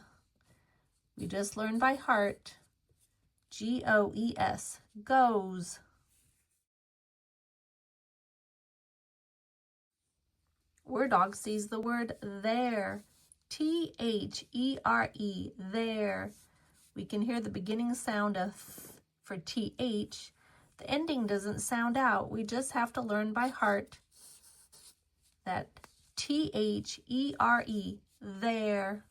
We just learned by heart. G-O-E-S, goes. Word Dog sees the word there. T-H-E-R-E, there. We can hear the beginning sound of th for T-H. The ending doesn't sound out. We just have to learn by heart that T-H-E-R-E, there.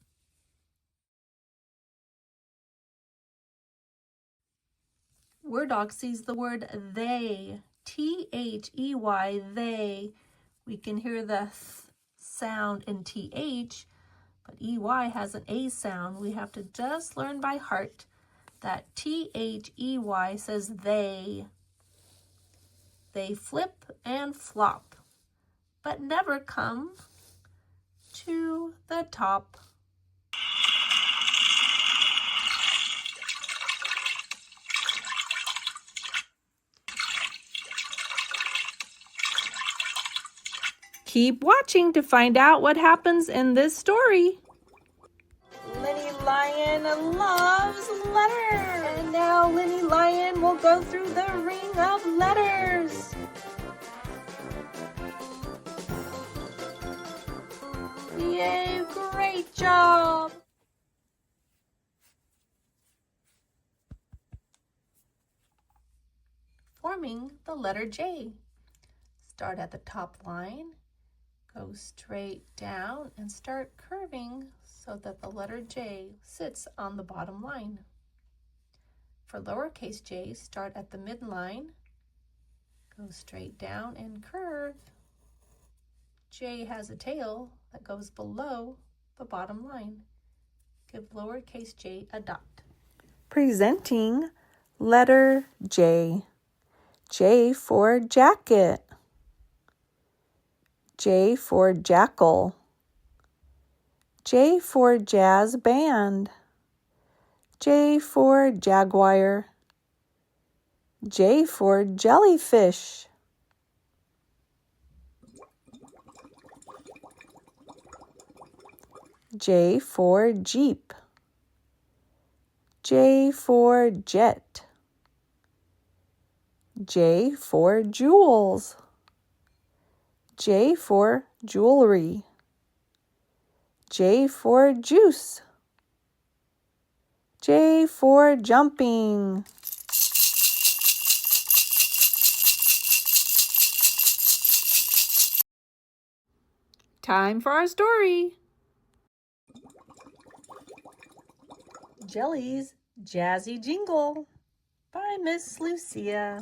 Word Dog sees the word they. T-H-E-Y, they. We can hear the th sound in T-H, but E-Y has an A sound. We have to just learn by heart that T-H-E-Y says they. They flip and flop, but never come to the top. Keep watching to find out what happens in this story. Lenny Lion loves letters. And now Lenny Lion will go through the ring of letters. Yay, great job. Forming the letter J. Start at the top line. Go straight down and start curving so that the letter J sits on the bottom line. For lowercase j, start at the midline, go straight down and curve. J has a tail that goes below the bottom line. Give lowercase j a dot. Presenting letter J. J for jacket. J for jackal. J for jazz band. J for jaguar. J for jellyfish. J for jeep. J for jet. J for jewels. J for jewelry. J for juice. J for jumping. Time for our story. Jelly's Jazzy Jingle by Miss Lucia.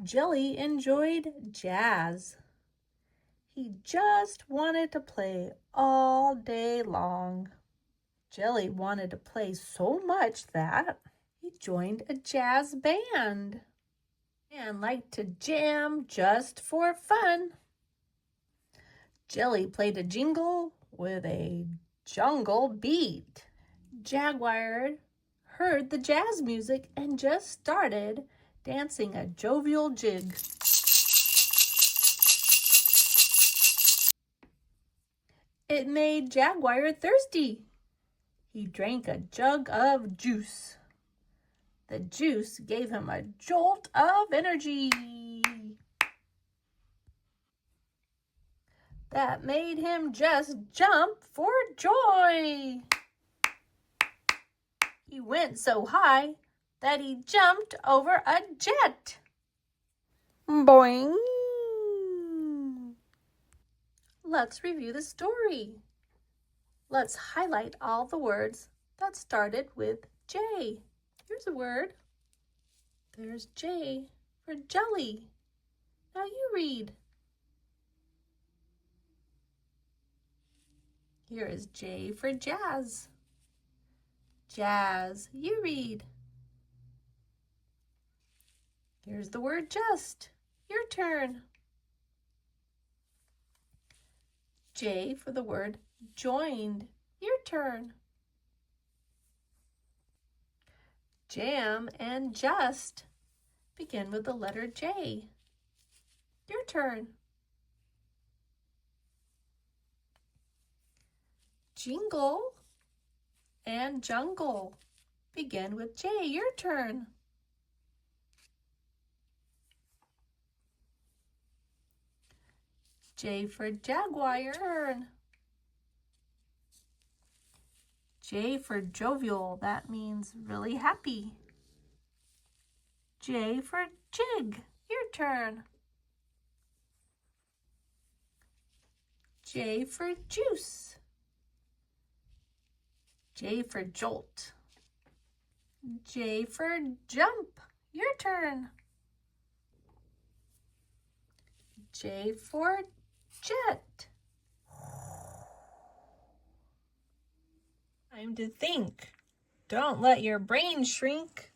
Jelly enjoyed jazz. He just wanted to play all day long. Jelly wanted to play so much that he joined a jazz band and liked to jam just for fun. Jelly played a jingle with a jungle beat. Jaguar heard the jazz music and just started dancing a jovial jig. It made Jaguar thirsty. He drank a jug of juice. The juice gave him a jolt of energy that made him just jump for joy. He went so high that he jumped over a jet. Boing! Let's review the story. Let's highlight all the words that started with J. Here's a word. There's J for jelly. Now you read. Here is J for jazz. Jazz, you read. Here's the word just. Your turn. J for the word joined. Your turn. Jam and just begin with the letter J. Your turn. Jingle and jungle begin with J. Your turn. J for jaguar. Turn. J for jovial. That means really happy. J for jig. Your turn. J for juice. J for jolt. J for jump. Your turn. J for jet. Time to think. Don't let your brain shrink.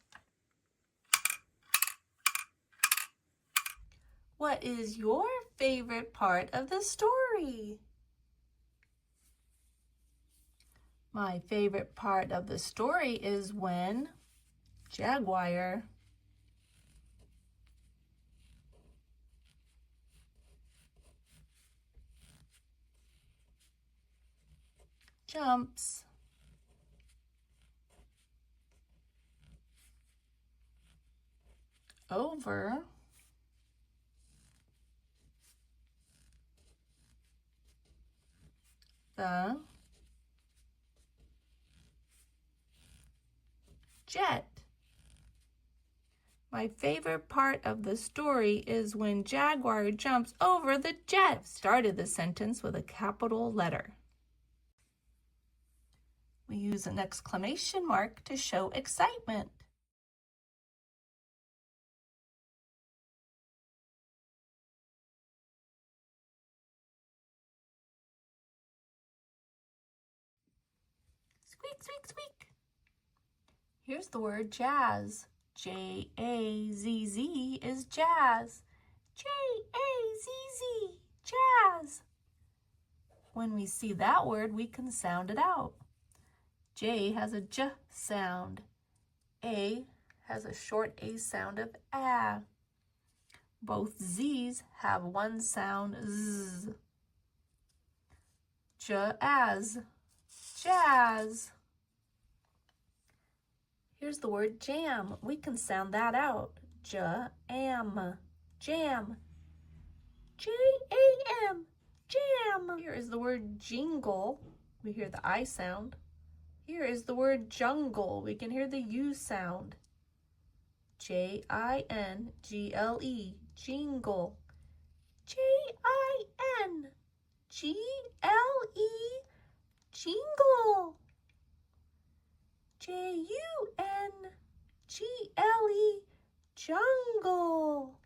What is your favorite part of the story? My favorite part of the story is when Jaguar jumps over the jet. My favorite part of the story is when Jaguar jumps over the jet. Started the sentence with a capital letter. We use an exclamation mark to show excitement. Squeak, squeak, squeak. Here's the word jazz. J-A-Z-Z is jazz. J-A-Z-Z, jazz. When we see that word, we can sound it out. J has a J sound. A has a short A sound of A. Both Z's have one sound, Z. Jazz, jazz. Here's the word jam. We can sound that out. J-am, jam. J-A-M, jam. Here is the word jingle. We hear the I sound. Here is the word jungle. We can hear the U sound. J-I-N-G-L-E, jingle. J-I-N-G-L-E, jingle. J-U-N-G-L-E, jungle.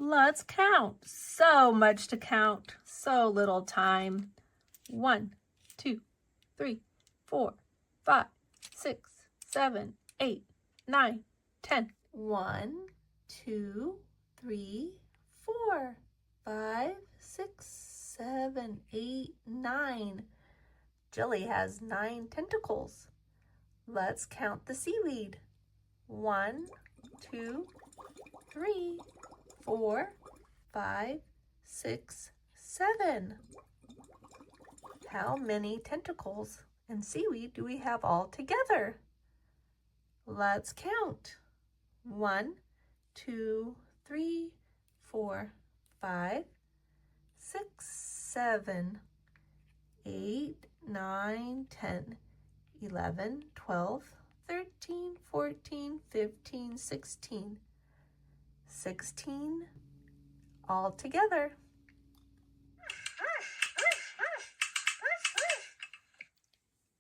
Let's count. So much to count. So little time. 1, 2, 3, 4, 5, 6, 7, 8, 9, 10. 1, 2, 3, 4, 5, 6, 7, 8, 9. Jelly has 9 tentacles. Let's count the seaweed. 1, 2, 3, 4, 5, 6, 7. How many tentacles and seaweed do we have all together? Let's count. 1, 2, 3, 4, 5, 6, 7, 8, 9, 10, 11, 12, 13, 14, 15, 16. 16 all together.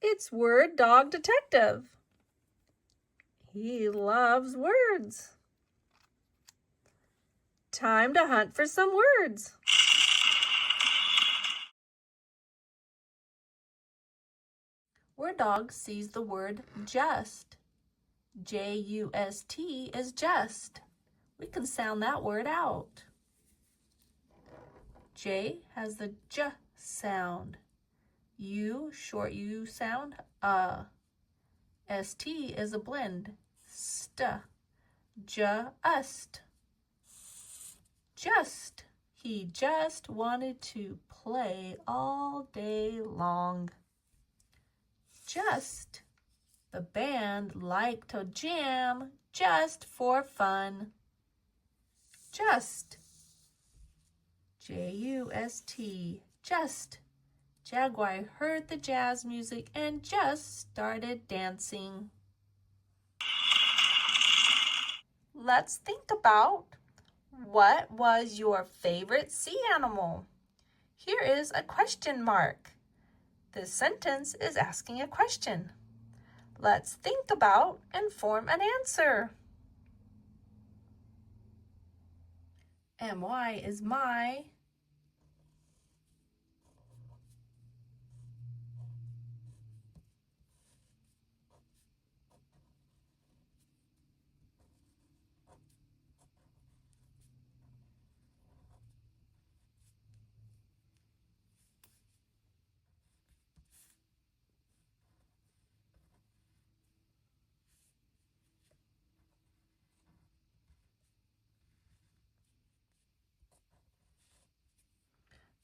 It's Word Dog Detective. He loves words. Time to hunt for some words. Word Dog sees the word just. J-U-S-T is just. We can sound that word out. J has the J sound. U, short U sound, S-T is a blend, st, just. Just, he just wanted to play all day long. Just, the band liked to jam just for fun. Just, J-U-S-T, just. Jaguar heard the jazz music and just started dancing. Let's think about what was your favorite sea animal? Here is a question mark. This sentence is asking a question. Let's think about and form an answer. M-Y is my.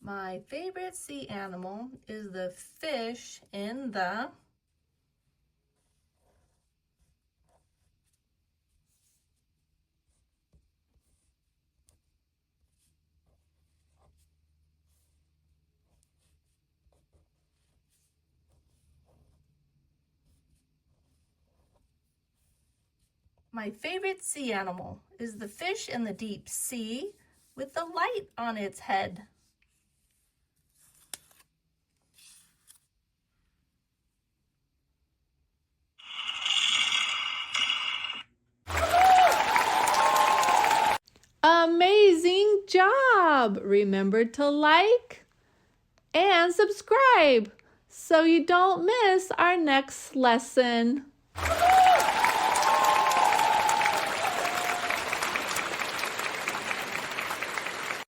My favorite sea animal is the fish in the My favorite sea animal is the fish in the deep sea with the light on its head. Amazing job! Remember to like and subscribe so you don't miss our next lesson.